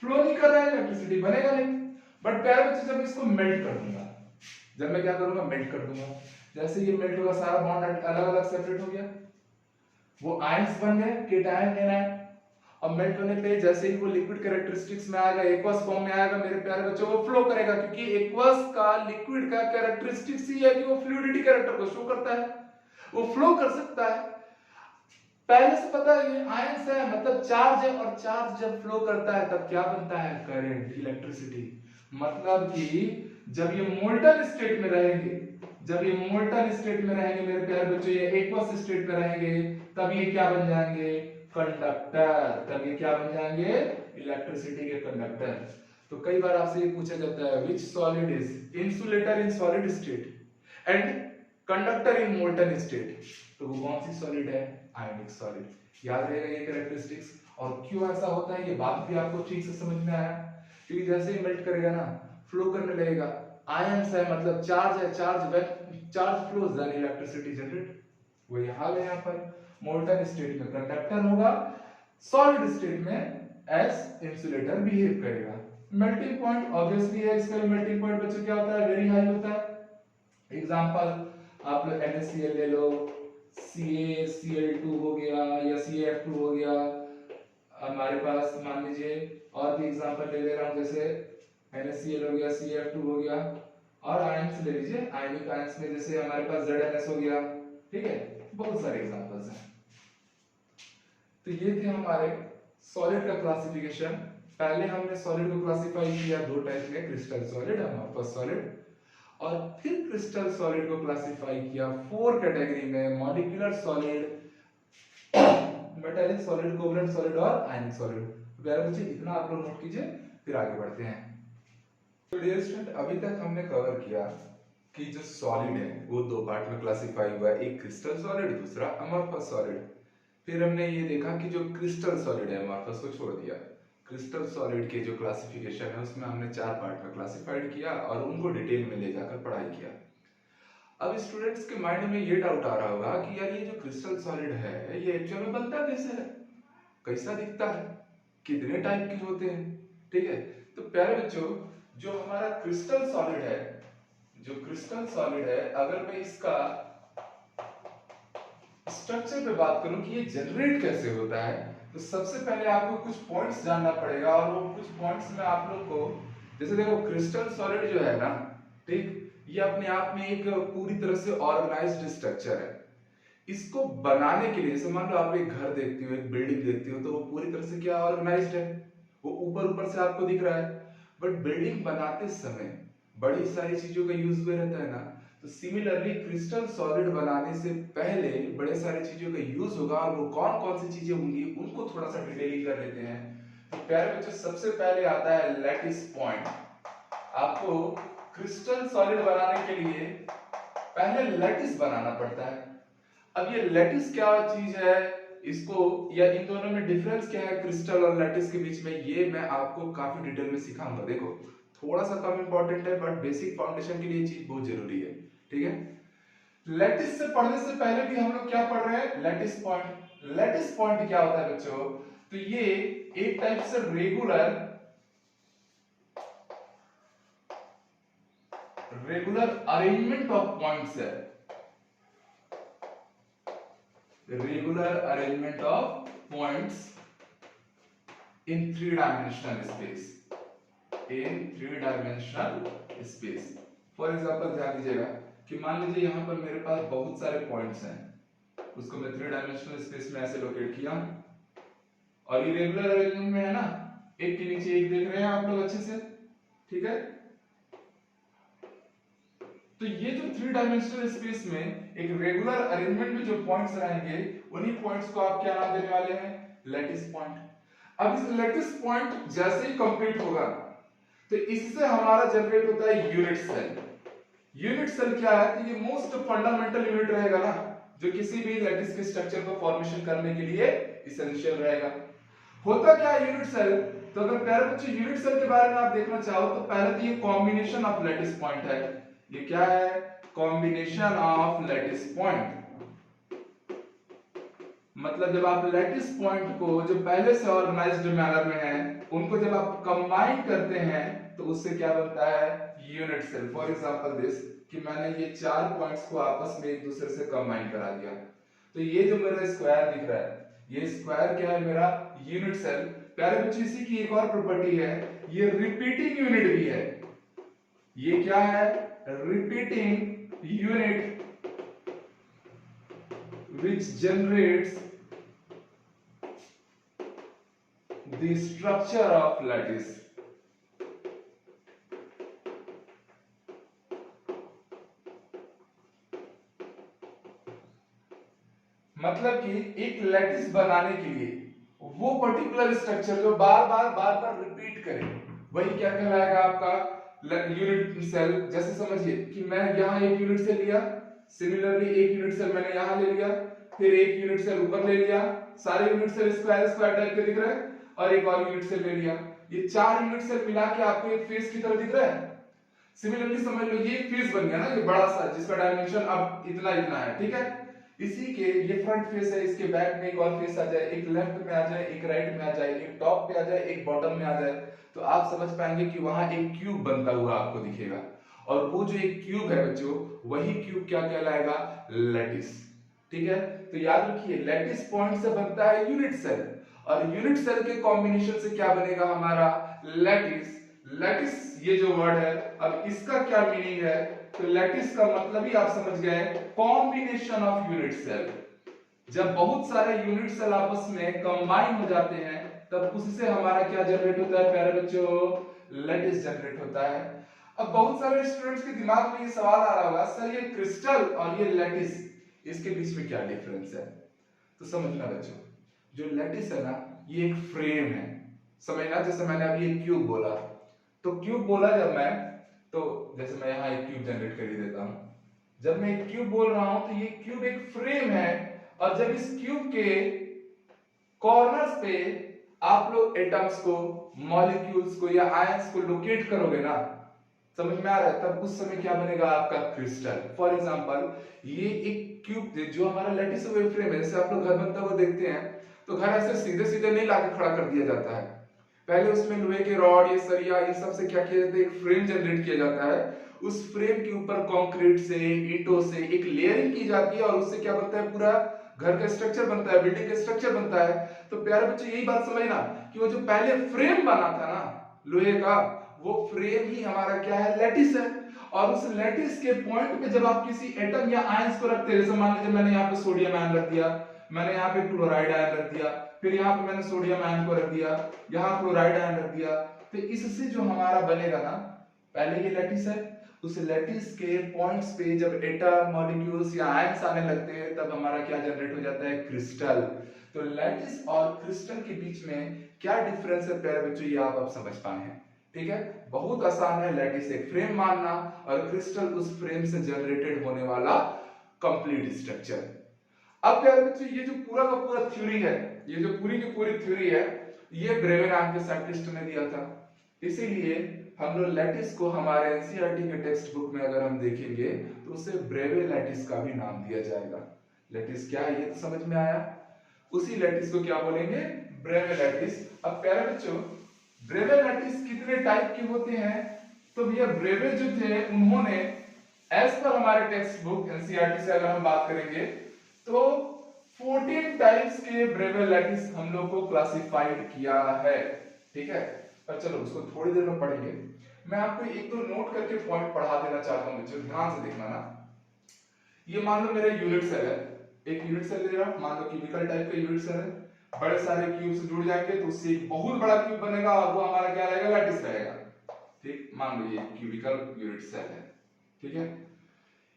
फ्लो नहीं कर रहा है, इलेक्ट्रिसिटी बनेगा नहीं। बट प्यारे बच्चे, जब इसको मेल्ट कर दूंगा, जब मैं क्या करूंगा, मेल्ट कर दूंगा, जैसे ये मेल्ट होगा सारा बॉन्ड अलग अलग सेपरेट हो गया, वो आयंस बन गए केटायन एनायन। अब मेल्ट होने पे जैसे ही वो लिक्विड कैरेक्टरिस्टिक्स में आएगा, एक्वस फॉर्म में आएगा, मेरे प्यारे बच्चों वो फ्लो करेगा, क्योंकि एक्वस का लिक्विड का कैरेक्टरिस्टिक्स ही है कि वो फ्लूइडिटी कैरेक्टर को शो करता है, वो फ्लो कर सकता है। पहले से पता है ये आयंस है, मतलब चार्ज है, और चार्ज जब फ्लो करता है तब क्या बनता है, करंट, इलेक्ट्रिसिटी। मतलब कि जब ये मोल्टन स्टेट में रहेंगे, जब ये मोल्टन स्टेट में रहेंगे मेरे प्यारे बच्चों, ये एक्वस स्टेट में रहेंगे, तब ये क्या बन जाएंगे, कंडक्टर। तब ये क्या बन जाएंगे, इलेक्ट्रिसिटी के कंडक्टर। तो कई बार आपसे ये पूछा जाता है, विच solid is insulator in solid state and conductor in molten state. तो वो कौन सी सॉलिड है, आयनिक सॉलिड। याद रहेगा ये कैरेक्टरिस्टिक्स। और क्यों ऐसा होता है ये बात भी आपको ठीक से समझ में आया, क्योंकि जैसे ही मेल्ट करेगा ना, फ्लो करने लगेगा, आयंस है मतलब चार्ज है, charge flows then electricity generate. वही हाल है यहाँ पर, मोल्टन स्टेट में कंडक्टर होगा, सॉलिड स्टेट में एज इंसुलेटर बिहेव करेगा। मेल्टिंग पॉइंट ऑब्वियसली है, इसका मेल्टिंग पॉइंट बच्चों क्या होता है, वेरी हाई होता है। एग्जांपल आप लोग NaCl ले लो, CaCl2 हो गया या CaF2 हो गया, हमारे पास मान लीजिए और भी एग्जांपल ले रहा हूं, जैसे NaCl हो गया, CaF2 हो गया, और आयंस ले लीजिए, आयनिक आयंस में जैसे हमारे पास ZnS हो गया, ठीक है, बहुत सारे एग्जांपल्स हैं। तो ये थे हमारे सॉलिड का क्लासिफिकेशन। पहले हमने सॉलिड को क्लासिफाई किया दो टाइप में, क्रिस्टल सॉलिड, अमॉर्फस सॉलिड, और फिर क्रिस्टल सॉलिड को क्लासिफाई किया 4 कैटेगरी में, molecular solid, metallic solid, covalent solid और आयनिक सॉलिड। तो प्यारे बच्चे इतना आप लोग नोट कीजिए, फिर आगे बढ़ते हैं। तो डियर स्टूडेंट, अभी तक हमने कवर किया कि जो सॉलिड है वो दो पार्ट में क्लासिफाई हुआ है, एक क्रिस्टल सॉलिड, दूसरा अमorphous सॉलिड। फिर हमने ये देखा कि जो क्रिस्टल सॉलिड है अमorphous को छोड़ दिया। क्रिस्टल सॉलिड के जो क्लासिफिकेशन है उसमें हमने चार पार्ट में क्लासिफाइड किया और उनको डिटेल में ले जाकर पढ़ाई किया। अब स्टूडेंट्स के माइंड में ये डाउट आ रहा होगा कि यार ये जो क्रिस्टल सॉलिड है ये एक्चुअल में बनता कैसे है, कैसा दिखता है, कितने टाइप के होते हैं। ठीक है, तो प्यारे बच्चों, जो हमारा क्रिस्टल सॉलिड है, जो क्रिस्टल सॉलिड है, अगर मैं इसका स्ट्रक्चर पे बात करूं कि ये जनरेट कैसे होता है, तो सबसे पहले आपको कुछ पॉइंट्स जानना पड़ेगा। और वो कुछ पॉइंट्स में आप लोग को, जैसे देखो क्रिस्टल सॉलिड जो है ना, ठीक, ये अपने आप में एक पूरी तरह से ऑर्गेनाइज्ड स्ट्रक्चर है। इसको बनाने के लिए, जैसे मान लो आप एक घर देखते हो, एक बिल्डिंग देखते हो, तो वो पूरी तरह से क्या ऑर्गेनाइज्ड है, वो ऊपर ऊपर से आपको दिख रहा है। बट बिल्डिंग बनाते समय बड़ी सारी चीजों का यूज हुआ रहता है ना, तो सिमिलरली क्रिस्टल सॉलिड बनाने से पहले बड़े सारी चीजों का यूज होगा, और वो कौन कौन सी चीजें होंगी उनको थोड़ा सा डिटेलिंग कर लेते हैं। तो प्यारे बच्चों, सबसे पहले आता है लैटिस पॉइंट। आपको क्रिस्टल सॉलिड बनाने के लिए पहले लैटिस बनाना पड़ता है। अब ये लैटिस क्या चीज है, इसको या इन दोनों में डिफरेंस क्या है क्रिस्टल और लैटिस के बीच में, ये मैं आपको काफी डिटेल में सिखाऊंगा। देखो थोड़ा सा कम इंपॉर्टेंट है बट बेसिक फाउंडेशन के लिए चीज बहुत जरूरी है। ठीक है, लैटिस से पढ़ने से पहले भी हम लोग क्या पढ़ रहे हैं, लैटिस पॉइंट। लैटिस पॉइंट क्या होता है बच्चों, तो ये एक टाइप से रेगुलर अरेंजमेंट ऑफ पॉइंट्स है, regular arrangement of points in three dimensional space, in three dimensional space. For example ध्यान दीजिएगा कि मान लीजिए यहां पर मेरे पास बहुत सारे पॉइंट्स हैं, उसको मैं थ्री डायमेंशनल स्पेस में ऐसे लोकेट किया, और ये रेगुलर अरेंजमेंट में है ना, एक के नीचे एक देख रहे हैं आप लोग अच्छे से। ठीक है, तो ये जो थ्री डायमेंशनल स्पेस में एक रेगुलर अरेंजमेंट में जो पॉइंट्स रहेंगे, उन्हीं पॉइंट्स को आप क्या नाम देने वाले हैं, लैटिस पॉइंट। अब इस लैटिस पॉइंट जैसे ही कंप्लीट होगा तो इससे हमारा जनरेट होता है यूनिट सेल। यूनिट सेल क्या है, तो ये मोस्ट फंडामेंटल यूनिट रहेगा ना, जो किसी भी लैटिस के स्ट्रक्चर को फॉर्मेशन करने के लिए एसेंशियल रहेगा। होता क्या है यूनिट सेल, तो अगर प्यारे बच्चे यूनिट सेल के बारे में आप देखना चाहो तो पहले तो ये कॉम्बिनेशन ऑफ लैटिस पॉइंट है। ये क्या है, कॉम्बिनेशन ऑफ लैटिस पॉइंट। मतलब जब आप लैटिस पॉइंट को जो पहले से ऑर्गेनाइज्ड मैनर में है, उनको जब आप कंबाइन करते हैं तो उससे क्या बनता है, unit cell. For example this, कि मैंने ये चार पॉइंट्स को आपस में एक दूसरे से कंबाइन करा दिया, तो ये जो मेरा स्क्वायर दिख रहा है, ये स्क्वायर क्या है, मेरा यूनिट सेल। प्यारे बच्चों, इसी की एक और प्रॉपर्टी है, ये रिपीटिंग यूनिट भी है। ये क्या है, repeating unit which generates the structure of lattice। मतलब कि एक लैटिस बनाने के लिए वो पर्टिकुलर स्ट्रक्चर जो बार बार रिपीट करे, वही क्या कहलाएगा, आपका यूनिट सेल। जैसे समझिए कि मैं यहां एक यूनिट सेल लिया, सिमिलरली एक यूनिट सेल मैंने यहां ले लिया, फिर एक यूनिट सेल ऊपर ले लिया, सारे unit cell square square type के दिख रहे हैं, और एक और यूनिट सेल ले लिया, ये चार यूनिट सेल मिला के आपको एक फेस की तरह दिख रहा है। सिमिलरली समझ लो ये एक फेस बन गया ना, ये बड़ा सा जिसका डायमेंशन अब इतना इतना है। ठीक है, इसी के ये फ्रंट फेस है, इसके बैक में एक और फेस आ जाए, एक लेफ्ट में आ जाए, एक राइट में आ जाए, एक टॉप पे आ जाए, एक बॉटम में आ जाए, तो आप समझ पाएंगे कि वहां एक क्यूब बनता हुआ आपको दिखेगा। और वो जो एक क्यूब है बच्चों, वही क्यूब क्या कहलाएगा, लैटिस। ठीक है, तो याद रखिए लैटिस पॉइंट से बनता है यूनिट सेल, और यूनिट सेल के कॉम्बिनेशन से क्या बनेगा हमारा, लैटिस। लैटिस ये जो वर्ड है, अब इसका क्या मीनिंग है, तो लैटिस का मतलब ही आप समझ गए, कॉम्बिनेशन ऑफ यूनिट सेल। जब बहुत सारे यूनिट सेल आपस में कंबाइन हो जाते हैं तब उससे हमारा क्या जनरेट होता है प्यारे बच्चों, लैटिस जनरेट होता है। अब बहुत सारे स्टूडेंट्स के दिमाग में ये सवाल आ रहा होगा, सर ये क्रिस्टल और ये लैटिस, इसके बीच में क्या डिफरेंस है। तो समझना बच्चों, जो लैटिस है ना, ये एक फ्रेम है, समझना। जैसे मैंने अभी एक क्यूब बोला, तो क्यूब बोला जब मैं, तो जैसे मैं यहाँ एक क्यूब जनरेट कर ही देता हूं। जब मैं एक क्यूब बोल रहा हूं तो ये क्यूब एक फ्रेम है, और जब इस क्यूब के कॉर्नर्स पे आप लोग एटम्स को, मॉलिक्यूल्स को या आयंस को लोकेट करोगे ना, समझ में आ रहा है, तब उस समय क्या बनेगा आपका क्रिस्टल। फॉर एग्जांपल ये एक क्यूब जो हमारा लैटिस वेव फ्रेम है, जैसे आप लोग घर बनता हुआ देखते हैं तो घर ऐसे सीधे सीधे नहीं लाके खड़ा कर दिया जाता है, पहले उसमें लोहे के रॉड, ये सरिया, ये सब से क्या किया जाता है, एक फ्रेम जनरेट किया जाता है। उस फ्रेम के ऊपर कंक्रीट से, ईंटों से एक लेयरिंग की जाती है, और उससे क्या बनता है, पूरा घर का स्ट्रक्चर बनता है, बिल्डिंग का स्ट्रक्चर बनता है। तो प्यारे बच्चों यही बात समझना कि वो जो पहले फ्रेम बना था ना लोहे का, वो फ्रेम ही हमारा क्या है, लैटिस है। और उस लैटिस के पॉइंट पे जब आप किसी एटम या आयंस को रखते हैं, जैसे मान लीजिए मैंने यहाँ पे सोडियम आयन रख दिया, मैंने यहाँ पे क्लोराइड आयन रख दिया, फिर यहाँ पे मैंने सोडियम आयन को रख दिया, यहाँ क्लोराइड आयन रख दिया, तो इससे जो हमारा बनेगा ना, पहले ये लैटिस है, उस लैटिस के पॉइंट्स पे जब एटम, मॉलिक्यूल्स या आयंस आने लगते हैं, तब हमारा क्या जनरेट हो जाता है, क्रिस्टल। तो लैटिस और क्रिस्टल के बीच में क्या डिफरेंस है प्यारे बच्चों, ये आप अब समझ पाए हैं। ठीक है, बहुत आसान है लैटिस एक फ्रेम मानना, और क्रिस्टल उस फ्रेम से जनरेटेड होने वाला कंप्लीट स्ट्रक्चर। अब प्यारे बच्चों ये जो पूरा का पूरा थ्योरी है, ये जो पूरी की पूरी थ्योरी है, ये ब्रेवे नाम के साइंटिस्ट ने दिया था। इसीलिए हम लोग लैटिस को हमारे एनसीईआरटी के टेक्स्ट बुक में अगर हम देखेंगे तो उसे ब्रेवे लैटिस का भी नाम दिया जाएगा। लैटिस क्या है ये तो समझ में आया, उसी लैटिस को क्या बोलेंगे, ब्रेवे लैटिस। अब प्यारे बच्चों ब्रेवे लैटिस कितने टाइप के होते हैं, तो भैया ब्रेवे जो थे उन्होंने एज पर हमारे टेक्स्ट बुक एनसीईआरटी से अगर हम बात करेंगे तो 14 टाइप्स के ब्रेवे लैटिस हम लोग को क्लासिफाइड किया है। ठीक है, पर चलो उसको थोड़ी देर में पढ़ेंगे। मैं आपको एक दो नोट करके पॉइंट पढ़ा देना चाहता हूं बच्चों, ध्यान से देखना ना। ये मान लो मेरा यूनिट सेल है, एक यूनिट सेल ले रहा, मान लो क्यूबिकल टाइप का यूनिट सेल है, बड़े सारे क्यूब से जुड़ जाएंगे तो उससे एक बहुत बड़ा क्यूब बनेगा, और वो हमारा क्या रहेगा, लैटिस रहेगा। ठीक, मान लो ये क्यूबिकल यूनिट सेल है। ठीक है,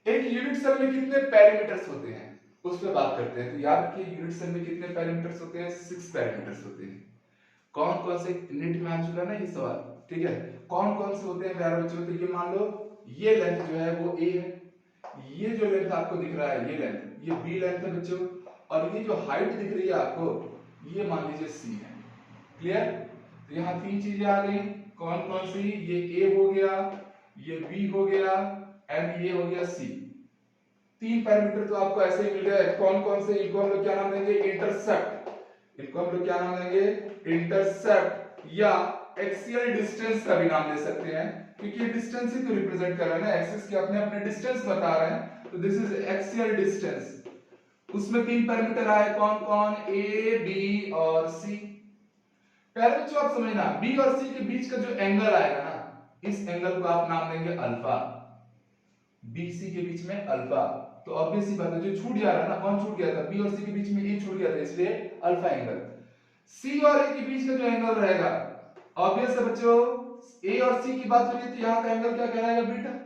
एक यूनिट सेल में कितने पैरामीटर्स होते हैं उस पर बात करते हैं। तो याद रखिए यूनिट सेल में कितने पैरामीटर्स होते हैं, 6 पैरामीटर्स होते हैं। कौन कौन से, नीट में आ चुका ना ये सवाल। ठीक है, कौन कौन से होते हैं प्यारे बच्चों, तो ये मान लो ये लेंथ जो है वो a है, ये जो लेंथ आपको दिख रहा है ये लेंथ, ये b लेंथ है बच्चों, और ये जो हाइट दिख रही है आपको ये मान लीजिए c है। क्लियर, तो यहाँ तीन चीजें आ गई, कौन कौन सी, ये a हो गया, ये b हो गया, एंड ये हो गया c। तीन पैरामीटर तो आपको ऐसे ही मिल रहा है। कौन कौन से, इनको हम लोग क्या नाम देंगे, इंटरसेप्ट, इनको हम लोग क्या नाम देंगे, इंटरसेप्ट, या एक्सियल डिस्टेंस का भी नाम दे सकते हैं, क्योंकि ये डिस्टेंस ही तो रिप्रेजेंट कर रहा है ना, एक्सिस के अपने अपने डिस्टेंस बता रहे हैं, तो दिस इज एक्सियल डिस्टेंस। उसमें तीन पैरामीटर आए, कौन कौन, ए, बी और सी। पहले बच्चों आप समझना, बी और सी के बीच का जो एंगल आएगा ना, इस एंगल को आप नाम देंगे अल्फा, बीसी के बीच में अल्फा। तो ऑब्वियस सी बात है, जो छूट जा रहा है ना, कौन छूट गया था, बी और सी के बीच में ए छूट गया था, इसलिए अल्फा एंगल। सी और ए के बीच का जो एंगल रहेगा, ऑब्वियस है बच्चों, ए और सी की बात हो रही है तो यहाँ का एंगल क्या कहलाएगा, बीटा।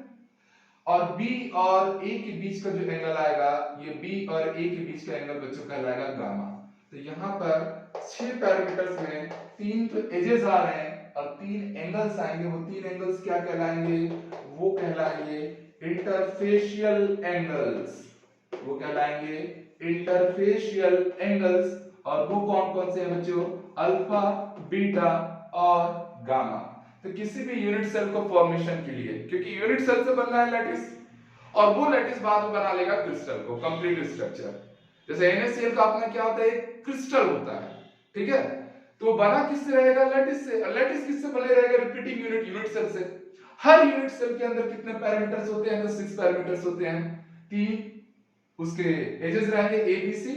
और बी और ए के बीच का जो एंगल आएगा, ये बी और ए के बीच का एंगल बच्चों कहलाएगा गामा। तो यहाँ पर 6 पैरामीटर्स में 3 तो एजेस आ रहे हैं और 3 एंगल्स आएंगे। वो 3 एंगल्स क्या कहलाएंगे, वो कहलाएंगे इंटरफेशियल एंगल्स, वो कहलाएंगे इंटरफेशियल एंगल्स। और वो कौन कौन से हैं बच्चों, अल्फा, बीटा और गामा। तो किसी भी यूनिट सेल को फॉर्मेशन के लिए, क्योंकि यूनिट सेल से बनना है लैटिस, और वो लैटिस बाद में बना लेगा क्रिस्टल को, कंप्लीट स्ट्रक्चर। जैसे NaCl का अपना क्या होता है, एक क्रिस्टल होता है। ठीक है, तो बना किससे रहेगा, लैटिस से। लैटिस किससे बने रहेगा, रिपीटिंग यूनिट, यूनिट सेल से। हर यूनिट सेल के अंदर कितने पैरामीटर्स होते हैं, तो 6 पैरामीटर्स होते हैं। 3 उसके एजेस रहेंगे ए बी सी,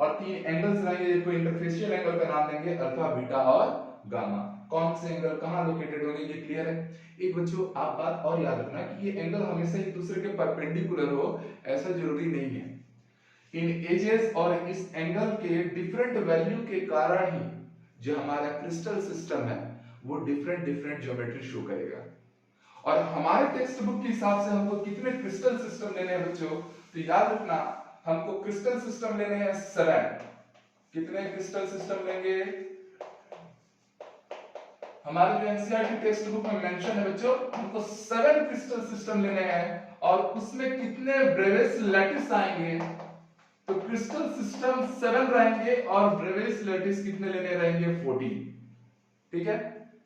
और 3 एंगल्स रहेंगे, जिनको इंटरफेशियल एंगल का नाम देंगे अल्फा, बीटा और गामा। कौन से एंगल कहां लोकेटेड होंगे, ये क्लियर है। एक बच्चों आप बात और याद रखना कि ये एंगल हमेशा एक दूसरे के परपेंडिकुलर हो, ऐसा जरूरी नहीं है। इन एजेस और इस एंगल के डिफरेंट वैल्यू के कारण ही जो हमारा क्रिस्टल सिस्टम है वो डिफरेंट डिफरेंट ज्योमेट्री शो करेगा। और हमारे टेक्स्ट बुक के हिसाब से हमको कितने क्रिस्टल सिस्टम लेने हैं बच्चों, तो याद रखना हमको क्रिस्टल सिस्टम लेने हैं 7। कितने क्रिस्टल सिस्टम लेंगे, हमारे जो एनसीईआरटी टेक्स्ट बुक में मेंशन है बच्चों, हमको 7 क्रिस्टल सिस्टम लेने हैं और उसमें कितने ब्रेविस लैटिस आएंगे, तो क्रिस्टल सिस्टम 7 रहेंगे और ब्रेविस लैटिस कितने लेने रहेंगे 14। ठीक है,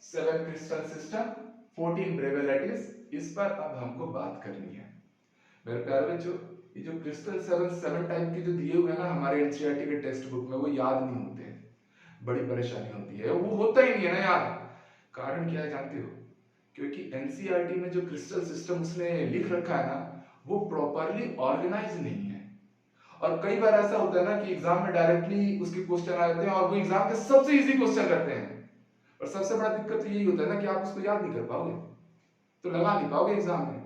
7 क्रिस्टल सिस्टम 14 ब्रेविस लैटिस, इस पर अब हमको बात करनी है मेरे प्यारे बच्चों। ये जो क्रिस्टल 7 टाइप के जो दिए हुए हैं ना हमारे एनसीईआरटी के टेक्स्ट बुक में, वो याद नहीं होते हैं, बड़ी परेशानी होती है, वो होता ही नहीं है ना यार। कारण क्या है जानते हो? क्योंकि एनसीईआरटी में जो क्रिस्टल सिस्टम उसने लिख रखा है ना, वो प्रॉपरली ऑर्गेनाइज नहीं है। और कई बार ऐसा होता है ना कि एग्जाम में डायरेक्टली उसके क्वेश्चन आ जाते हैं और वो एग्जाम के सबसे इजी क्वेश्चन करते हैं, और सबसे बड़ा दिक्कत तो यही होता है ना कि आप उसको याद नहीं कर पाओगे, तो लगा नहीं पाओगे एग्जाम में।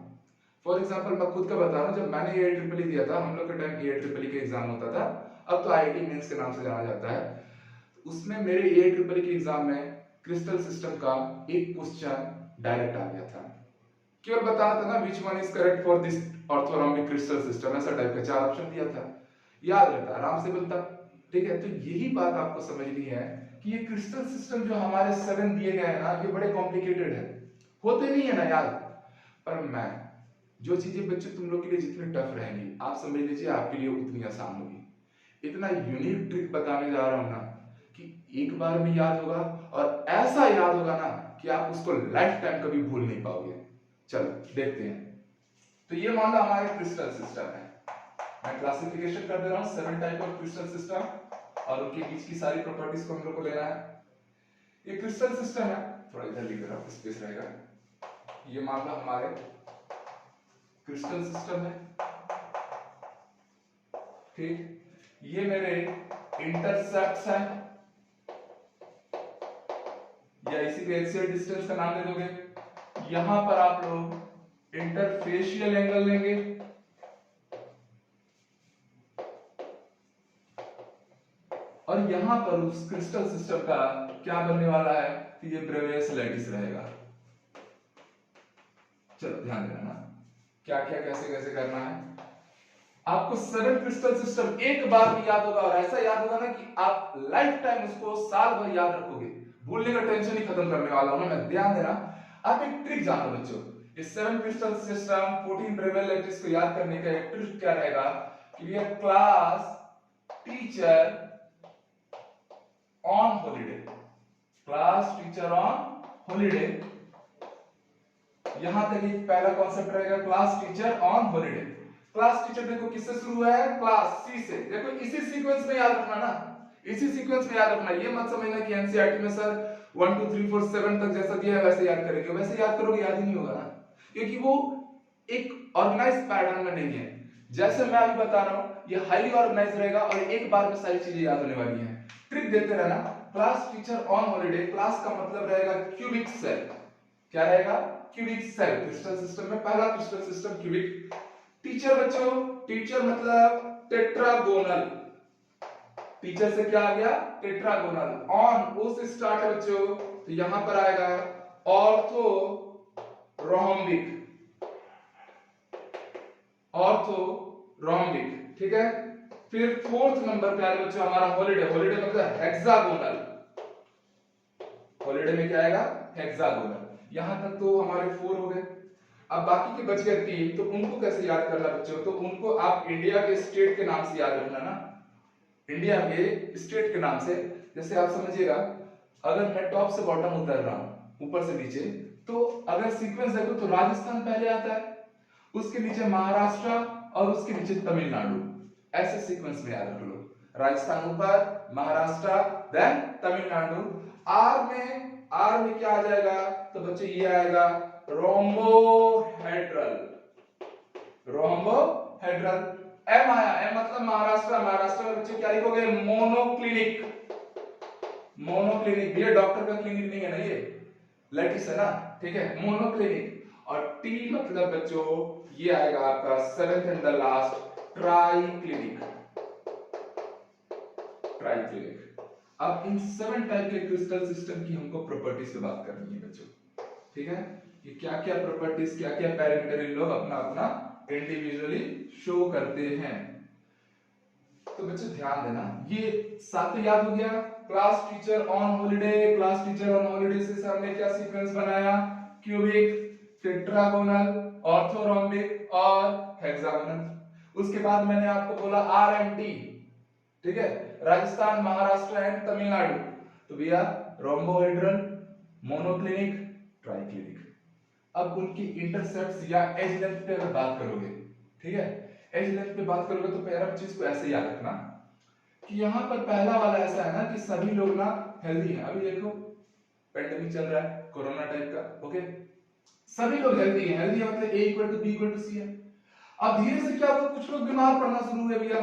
फॉर एग्जाम्पल मैं खुद का बता रहा हूँ, जब मैंने AIEEE दिया था, हम लोग के टाइम AIEEE का एग्जाम होता था, अब तो IIT मेंस के नाम से जाना जाता है, उसमें मेरे AIEEE के एग्जाम में क्रिस्टल सिस्टम का एक क्वेश्चन डायरेक्ट आ गया था, केवल बताना था ना which one is correct for this orthorhombic crystal system, ऐसा टाइप का 4 ऑप्शन दिया था, याद रहता, आराम से बनता। ठीक है, तो यही बात आपको समझनी है कि ये क्रिस्टल सिस्टम जो हमारे 7 दिए गए हैं ना, ये बड़े कॉम्प्लिकेटेड है, होते नहीं है ना याद। पर मैं जो चीजें बच्चे तुम लोग के लिए जितनी टफ रहेंगी, आप समझ लीजिए आपके लिए उतनी आसान होगी। इतना यूनिक ट्रिक बताने जा रहा हूं ना कि एक बार में याद होगा, और ऐसा याद होगा ना कि आप उसको लाइफ टाइम कभी भूल नहीं पाओगे। चलो देखते हैं। तो ये मान लो हमारे क्रिस्टल सिस्टम है, मैं क्लासिफिकेशन कर दे रहा हूं 7 टाइप ऑफ क्रिस्टल सिस्टम, और उनके बीच की सारी प्रॉपर्टीज को हम लोग को लेना है। ये क्रिस्टल सिस्टम है, थोड़ा इधर लिख रहा हूं, स्पेस रहेगा। ये मान लो हमारे क्रिस्टल सिस्टम है, ठीक, ये मेरे इंटरसेप्ट्स हैं, या इसी को एक्सियल डिस्टेंस का नाम दे दोगे। यहां पर आप लोग इंटरफेशियल एंगल लेंगे, और यहां पर उस क्रिस्टल सिस्टम का क्या बनने वाला है, तो ये ब्रेवियस लैटिस रहेगा। चलो ध्यान देना ना क्या क्या कैसे कैसे करना है। आपको 7 क्रिस्टल सिस्टम एक बार में याद होगा, और ऐसा याद होगा ना कि आप लाइफ टाइम उसको साल भर याद रखोगे, भूलने का टेंशन ही खत्म करने वाला हूं मैं। ध्यान देना, आप एक ट्रिक जानो बच्चों, इस 7 क्रिस्टल सिस्टम 14 ब्रेवियस लैटिस को याद करने का एक ट्रिक क्या रहेगा कि ये class teacher on holiday, class teacher on holiday, यहां तक एक पहला कॉन्सेप्ट रहेगा, class teacher on holiday. Class teacher देखो किससे शुरू हुआ है, क्लास सी से, देखो इसी सीक्वेंस में याद रखना ना, इसी सीक्वेंस में याद रखना। ये मत समझना कि एनसीईआरटी में सर 1 2 3 4 7 तक जैसा दिया है वैसे याद करेंगे, वैसे याद करोगे याद ही नहीं होगा ना, क्योंकि वो एक ऑर्गेनाइज पैटर्न में नहीं है। जैसे मैं अभी बता रहा हूं, ये हाईली ऑर्गेनाइज रहेगा और एक बार में सारी चीजें याद होने वाली हैं। ट्रिक देते रहना, class teacher on holiday, class का मतलब रहेगा क्यूबिक सेल। क्या रहेगा, क्यूबिक सेल। क्रिस्टल सिस्टम में पहला क्रिस्टल सिस्टम क्यूबिक। टीचर बच्चों, टीचर मतलब टेट्रागोनल, टीचर से क्या आ गया, टेट्रागोनल। ऑन ओ से स्टार्ट है बच्चों, तो यहां पर आएगा ऑर्थो रोम्बिक, ऑर्थो रोम्बिक, ठीक है। फिर 4th नंबर पे आएगा बच्चों हमारा हॉलीडे, हॉलीडे मतलब हेक्सागोनल, हॉलीडे में क्या आएगा, हेक्सागोनल। यहां तक तो हमारे 4 हो गए। अब बाकी के बच गए 3, तो उनको कैसे याद करना बच्चों, तो उनको आप इंडिया के स्टेट के नाम से याद रखना ना, इंडिया के स्टेट के नाम से। जैसे आप समझिएगा, अगर मैं टॉप से बॉटम उतर रहा हूं, ऊपर से नीचे, तो अगर सीक्वेंस देखो तो राजस्थान पहले आता है, उसके नीचे महाराष्ट्र और उसके नीचे तमिलनाडु, ऐसे सीक्वेंस में याद रख लो। राजस्थान ऊपर, महाराष्ट्र, देन तमिलनाडु। आर में क्या आ जाएगा, तो बच्चे ये आएगा रोम्बोहेड्रल, रोम्बोहेड्रल। एम आया, एम मतलब महाराष्ट्र, महाराष्ट्र में बच्चे क्या लिखोगे, मोनोक्लिनिक, मोनोक्लिनिक, ये डॉक्टर का क्लिनिक नहीं है ना, ये लैटिस है ना, ठीक है, मोनोक्लिनिक। और टी मतलब बच्चों ये आएगा आपका 7th and the last, try clinic, try clinic. अब इन 7 टाइप के क्रिस्टल सिस्टम की हमको प्रॉपर्टीज पे बात करनी है बच्चों, ठीक है। ये क्या क्या प्रॉपर्टीज, क्या क्या पैरामीटर इन लोग अपना अपना इंडिविजुअली शो करते हैं। तो बच्चे ध्यान देना, ये साथ तो याद हो गया, class teacher on holiday, class teacher on holiday से हमने क्या सीक्वेंस बनाया, क्यूबिक, टेट्रागोनल, ऑर्थोरोम्बिक और हेक्सागोनल। उसके बाद मैंने आपको बोला आरएमटी, ठीक है, राजस्थान, महाराष्ट्र एंड तमिलनाडु, तो भैया रोम्बोहेड्रल, मोनोक्लिनिक, ट्राइक्लिनिक। अब उनकी इंटरसेप्ट्स या एज लेंथ पे अगर बात करोगे, ठीक है, एज लेंथ पे बात करोगे तो पहला चीज को ऐसे याद रखना कि यहाँ पर पहला वाला ऐसा है ना कि सभी लोग ना हेल्दी हैं। अभी देखो पेंडेमिक चल रहा है कोरोना टाइप का, ओके, सभी लोग हेल्दी हैं, हेल्दी मतलब A equal to B equal to C है। अब धीरे से क्या हुआ, कुछ लोग बीमार पड़ना शुरू हुए भैया,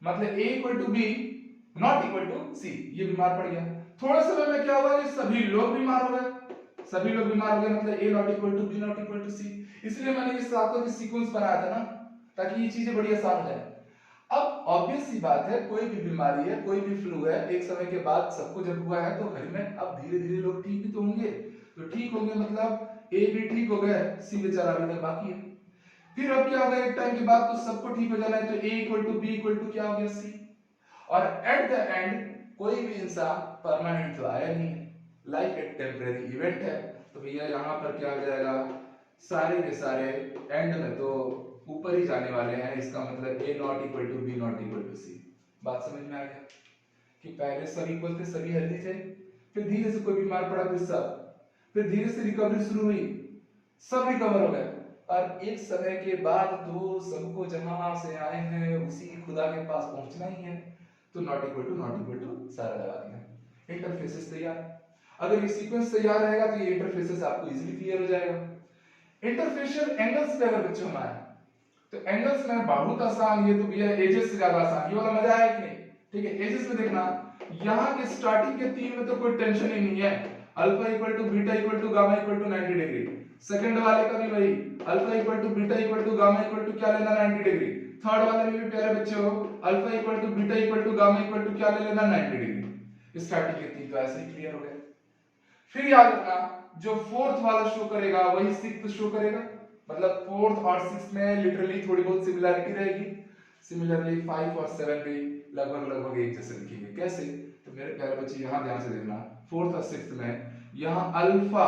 मतलब A equal to B not equal to C, ये बीमार पड़ गया। थोड़े समय में क्या हुआ, ये सभी लोग बीमार हो गए, सभी लोग बीमार हो गए, मतलब A not equal to B not equal to C। इसलिए मैंने इस सातों की सीक्वेंस बनाया था ना, ताकि ये चीजें बड़ी आसान हो जाए। अब ऑब्वियस सी बात है, कोई भी बीमारी है, कोई भी फ्लू है, एक समय के बाद सबको जब हुआ है तो घर में अब धीरे धीरे लोग ठीक भी तो होंगे, तो ठीक होंगे मतलब A भी ठीक हो गया, C बेचारा अभी तक बाकी है। फिर अब क्या होगा, एक टाइम के बाद तो सबको ठीक हो जाना है, तो A equal to B equal to क्या हो गया C। और एट द एंड कोई भी इंसान परमानेंट तो आया नहीं है, लाइफ एक टेम्परेरी इवेंट है, तो भैया यहाँ पर क्या हो जाएगा, सारे के सारे एंड में तो ऊपर ही जाने वाले हैं, इसका मतलब A not equal to B not equal to C। बात समझ में आ गया कि पहले सभी इक्वल थे, सभी हेल्दी थे, फिर धीरे से कोई बीमार पड़ा फिर सब, फिर धीरे से रिकवरी शुरू हुई, सब रिकवर हो गए, और एक समय के बाद तो सबको जहां से आए हैं उसी खुदा के पास पहुंचना ही है, तो नॉट इक्वल टू सारा लगा दिया, इंटरफेसेस तैयार। अगर ये सीक्वेंस तैयार रहेगा तो ये इंटरफेसेस आपको इजीली क्लियर हो जाएगा। इंटरफेशियल एंगल्स पे अगर बच्चों में आए तो एंगल्स में बहुत आसान, ये तो भैया एजेस से ज्यादा आसान, ये वाला मजा आया कि नहीं, ठीक है। एजेस में देखना, यहाँ के स्टार्टिंग के तीन में तो कोई टेंशन ही नहीं है, alpha equal to beta equal to gamma equal to 90 degree. Second वाले का भी वही, alpha equal to beta equal to gamma equal to क्या लेना 90 डिग्री। थर्ड वाले में भी प्यारे बच्चों, alpha equal to beta equal to gamma equal to क्या ले लेना 90 डिग्री। स्टार्टिंग के तीन तो ऐसे ही क्लियर हो गए। फिर याद रखना, जो फोर्थ वाला शो करेगा वही सिक्स्थ शो करेगा, मतलब फोर्थ और सिक्स्थ में लिटरली थोड़ी बहुत सिमिलरिटी रहेगी। सिमिलरली 5 और 7 भी लगभग एक जैसे लिखेंगे। कैसे, तो मेरे प्यारे बच्चे यहाँ ध्यान से देखना, फोर्थ और सिक्स्थ में यहाँ अल्फा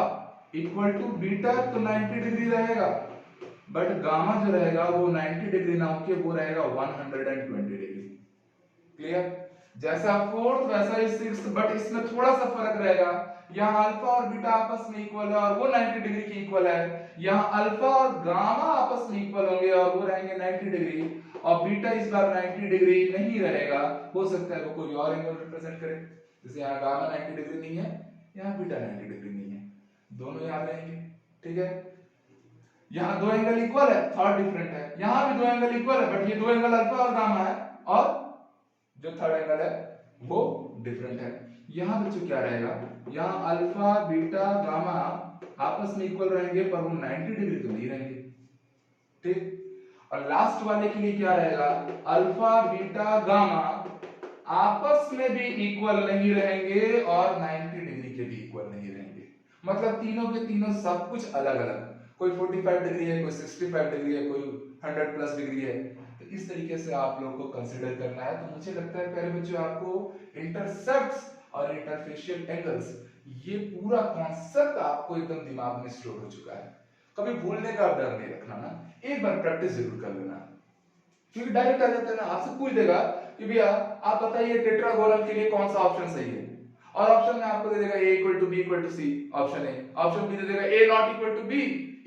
इक्वल टू बीटा तो 90 डिग्री रहेगा, बट गामा जो रहेगा वो 90 डिग्री ना होके वो रहेगा 120 डिग्री। क्लियर, जैसा फोर्थ वैसा ही सिक्स्थ, बट इसमें थोड़ा सा फर्क रहेगा, यहाँ अल्फा और बीटा आपस में इक्वल है और वो 90 डिग्री की इक्वल है, यहाँ अल्फा और गामा आपस में इक्वल होंगे और वो रहेंगे 90 डिग्री, और बीटा इस बार 90 डिग्री नहीं रहेगा, हो सकता है वो कोई और एंगल रिप्रेजेंट करे, जैसे यहाँ गामा 90 डिग्री नहीं है, यहाँ बीटा 90 डिग्री नहीं है, दोनों याद रहेंगे, ठीक है। यहाँ दो एंगल इक्वल है, थर्ड डिफरेंट है, यहाँ भी दो एंगल इक्वल है, बट ये दो एंगल अल्फा और गामा है, और जो थर्ड एंगल है वो डिफरेंट है। यहाँ बच्चों क्या रहेगा, यहाँ अल्फा बीटा गामा आपस में इक्वल रहेंगे पर वो 90 डिग्री तो नहीं रहेंगे, ठीक। और लास्ट वाले के लिए क्या रहेगा, अल्फा बीटा गामा आपस में भी इक्वल नहीं रहेंगे और 90 डिग्री के भी इक्वल नहीं रहेंगे, मतलब तीनों के तीनों सब कुछ अलग अलग, कोई 45 डिग्री है, कोई 65 डिग्री है, कोई 100 प्लस डिग्री है, तो इस तरीके से आप लोग को कंसीडर करना है। तो मुझे लगता है प्यारे बच्चों आपको इंटरसेप्ट्स और इंटरफेशियल एंगल्स ये पूरा कॉन्सेप्ट आपको एकदम दिमाग में स्टोर हो चुका है, कभी भूलने का डर नहीं रखना ना, एक बार प्रैक्टिस जरूर कर लेना, क्योंकि डायरेक्ट आ जाता है ना, आपसे पूछ देगा कि भैया आप बताइए टेट्रागोनल के लिए कौन सा ऑप्शन सही है, और ऑप्शन में आपको दे देगा A equal to B equal to C, option A, option B दे देगा A not equal to B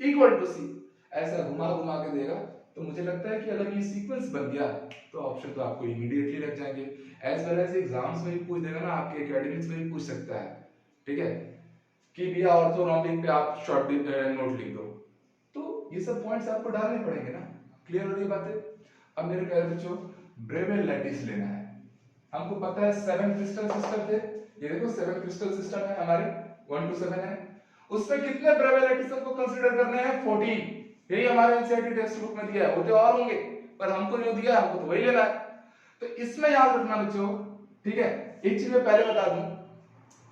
equal to C, ऐसा घुमा घुमा के देगा। तो मुझे लगता है कि अगर ये सीक्वेंस बन गया तो ऑप्शन तो आपको इमीडिएटली लग जाएंगे, एज वेल एज एग्जाम्स में भी पूछ देगा ना, आपके एकेडमिक्स में भी पूछ सकता है, ठीक है, कि भैया ऑर्थोरोम्बिक पे आप शॉर्ट नोट लिख दो, तो ये सब पॉइंट्स आपको डालने पड़ेंगे ना। क्लियर हो रही बात है। अब मेरे प्यारे बच्चों ब्रेवेल लैटिस लेना है, हमको पता है 7 क्रिस्टल सिस्टम थे, ये देखो 7 क्रिस्टल सिस्टम है हमारे, 1 to 7 है, उसमें कितने ब्रेवेल लैटिस को कंसीडर करने हैं 14, यही हमारे एनसीईआरटी टेक्स्ट बुक में दिया है, वो तो और होंगे पर हमको जो दिया है हमको तो वही लेना है। तो इसमें याद रखना बच्चों, ठीक है, एक चीज मैं पहले बता दूं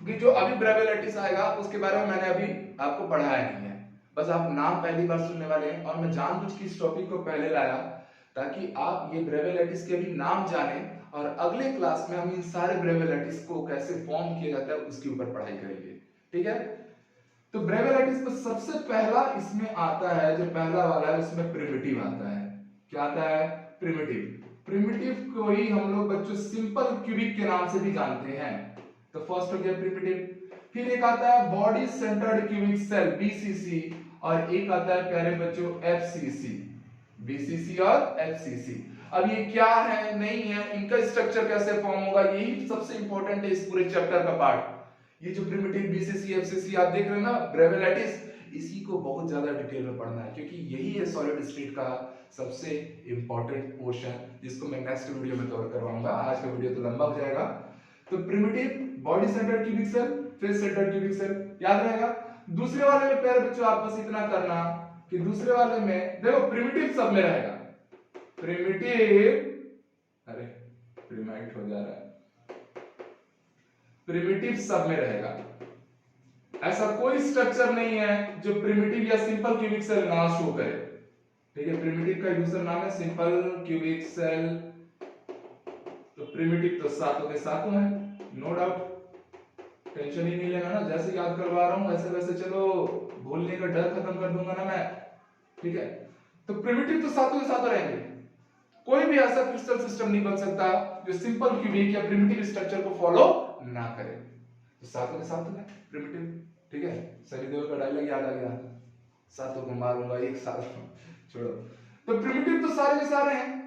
कि जो अभी ब्रेवेल लैटिस आएगा उसके बारे में मैंने अभी आपको पढ़ाया नहीं है, बस आप नाम पहली बार सुनने वाले हैं, और मैं जानबूझ के इस टॉपिक को पहले लाया ताकि आप ये ब्रेवे लैटिस के भी नाम जाने और अगले क्लास में हम इन सारे ब्रेवे लैटिस को कैसे फॉर्म किया जाता है उसके ऊपर पढ़ाई करेंगे। ठीक है, तो ब्रेवे लैटिस में सबसे पहला इसमें आता है, जो पहला वाला है उसमें प्रिमिटिव आता है। क्या आता है? प्रिमिटिव। प्रिमिटिव को ही हम लोग बच्चों सिंपल क्यूबिक के नाम से भी जानते हैं। तो फर्स्ट हो गया प्रिमिटिव। फिर एक आता है body centred cubic cell BCC, और एक आता है प्यारे बच्चों एफसीसी। बीसीसी और एफसीसी। अब ये क्या है नहीं है, इनका स्ट्रक्चर कैसे फॉर्म होगा, यही सबसे इंपॉर्टेंट है इस पूरे चैप्टर का पार्ट। ये जो प्रिमिटिव बीसीसी एफसीसी आप देख रहे हैं ना ब्रेवे लैटिस, इसी को बहुत ज्यादा डिटेल में पढ़ना है, क्योंकि यही है सॉलिड स्टेट का सबसे इंपॉर्टेंट पोर्शन, जिसको मैं नेक्स्ट वीडियो में कवर करवाऊंगा। आज का वीडियो तो लंबा हो जाएगा। तो primitive, body centred cubic cell, face centred cubic cell, याद रहेगा। दूसरे वाले में प्यारे बच्चों आप बस इतना करना कि दूसरे वाले में देखो प्रिमिटिव सब में रहेगा। प्रिमिटिव, अरे प्रिमाइट हो जा रहा है, प्रिमिटिव सब में रहेगा। ऐसा कोई स्ट्रक्चर नहीं है जो प्रिमिटिव या सिंपल क्यूबिक सेल ना शो करे। ठीक है, प्रिमिटिव का दूसरा नाम है सिंपल क्यूबिक सेल। तो प्रिमिटिव तो सातों के सातों है, नो डाउट, टेंशन ही नहीं लेना ना। जैसे याद करवा रहा हूं वैसे वैसे चलो, भूलने का डर खत्म कर दूंगा ना मैं। ठीक है, तो प्रिमिटिव तो सातों के सातों रहेंगे। कोई भी ऐसा क्रिस्टल सिस्टम नहीं बन सकता जो सिंपल क्यूबिक या प्रिमिटिव स्ट्रक्चर को फॉलो ना करे। तो सातों के सातों है प्रिमिटिव। ठीक है, सनी देओल का डायलॉग याद आ गया, सातों को मारूंगा एक साथ, छोड़ो। तो प्रिमिटिव तो सारे के सारे हैं।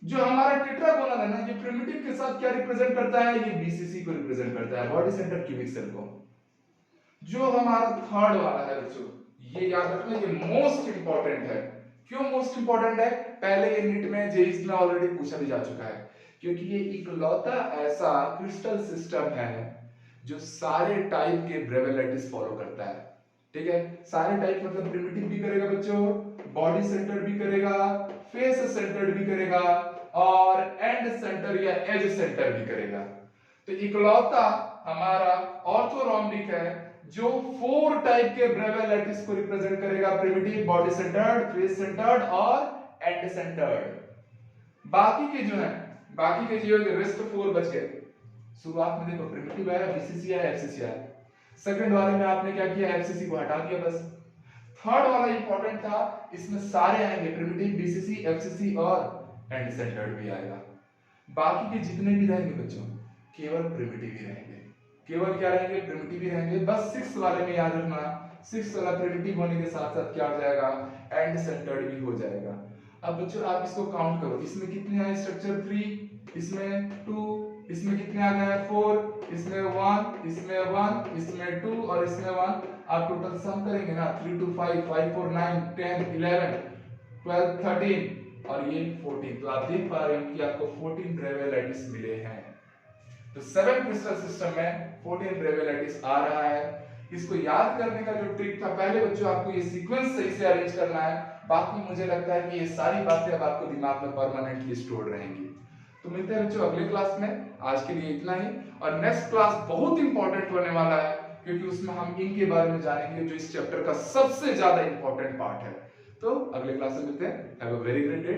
जो हमारा टेट्रागोनल है ना, ये प्रिमिटिव के साथ क्या रिप्रेजेंट करता है, ये बीसीसी को रिप्रेजेंट करता है, बॉडी सेंटर क्यूबिक सेल को। जो हमारा थर्ड वाला है बच्चों, ये याद रखना, ये मोस्ट इंपॉर्टेंट है। क्यों मोस्ट इंपॉर्टेंट है? पहले ये नीट में जेईई में ऑलरेडी पूछा भी जा चुका है, क्योंकि ये इकलौता ऐसा क्रिस्टल सिस्टम है जो सारे टाइप के ब्रेवे लैटिस फॉलो करता है। ठीक है, सारे टाइप मतलब प्रिमिटिव भी करेगा बच्चों, बॉडी सेंटर भी करेगा, फेस सेंटर भी करेगा, और एंड सेंटर या एज सेंटर भी करेगा। तो इकलौता हमारा ऑर्थोरोम्बिक है जो 4 टाइप के ब्रेवे लैटिस को रिप्रेजेंट करेगा, primitive, body centred, face centred और एंड सेंटर्ड। बाकी के जो है, बाकी के जो रेस्ट 4 बच गए। शुरुआत में देखो प्रिमिटिव आया, बीसीसी आया, एफसीसी आया। सेकंड वाले में आपने क्या किया, एफसीसी को हटा दिया बस। थर्ड वाला इंपॉर्टेंट था, इसमें सारे आएंगे, प्रिमिटिव, बीसीसी, एफसीसी और एंड सेंटर्ड भी आएगा। बाकी के जितने भी रहेंगे बच्चों केवल प्रिमिटिव ही रहेंगे। केवल क्या रहेंगे, प्रिमिटिव ही रहेंगे। बस 6 वाले में याद रखना, 6 वाला प्रिमिटिव होने के साथ साथ क्या हो जाएगा, एंड सेंटर्ड भी हो जाएगा। अब बच्चों आप इसको काउंट करो, इसमें कितने आए स्ट्रक्चर, 3, इसमें 2, इसमें कितने आ गए 4, इसमें 1, इसमें 1, इसमें 2 और इसमें 1। आप टोटल सम करेंगे ना, 3 2 5, 5 4 9 10 11 12 13 और ये 14। तो आप देख पा रहे हो कि आपको 14 ब्रेवे लैटिस मिले हैं। तो 7 क्रिस्टल सिस्टम में 14 ब्रेवे लैटिस आ रहा है। इसको याद करने का जो ट्रिक था, पहले बच्चों आपको ये सीक्वेंस सही से अरेंज करना है। बाकी मुझे लगता है कि ये सारी बातें अब आपको दिमाग में परमानेंटली स्टोर रहेंगी। तो मिलते हैं बच्चों अगले क्लास में। आज के लिए इतना ही, और नेक्स्ट क्लास बहुत इंपॉर्टेंट होने वाला है, क्योंकि उसमें हम इनके बारे में जानेंगे जो इस चैप्टर का सबसे ज्यादा इंपॉर्टेंट पार्ट है। तो अगले क्लास में मिलते हैं। Have a very great day.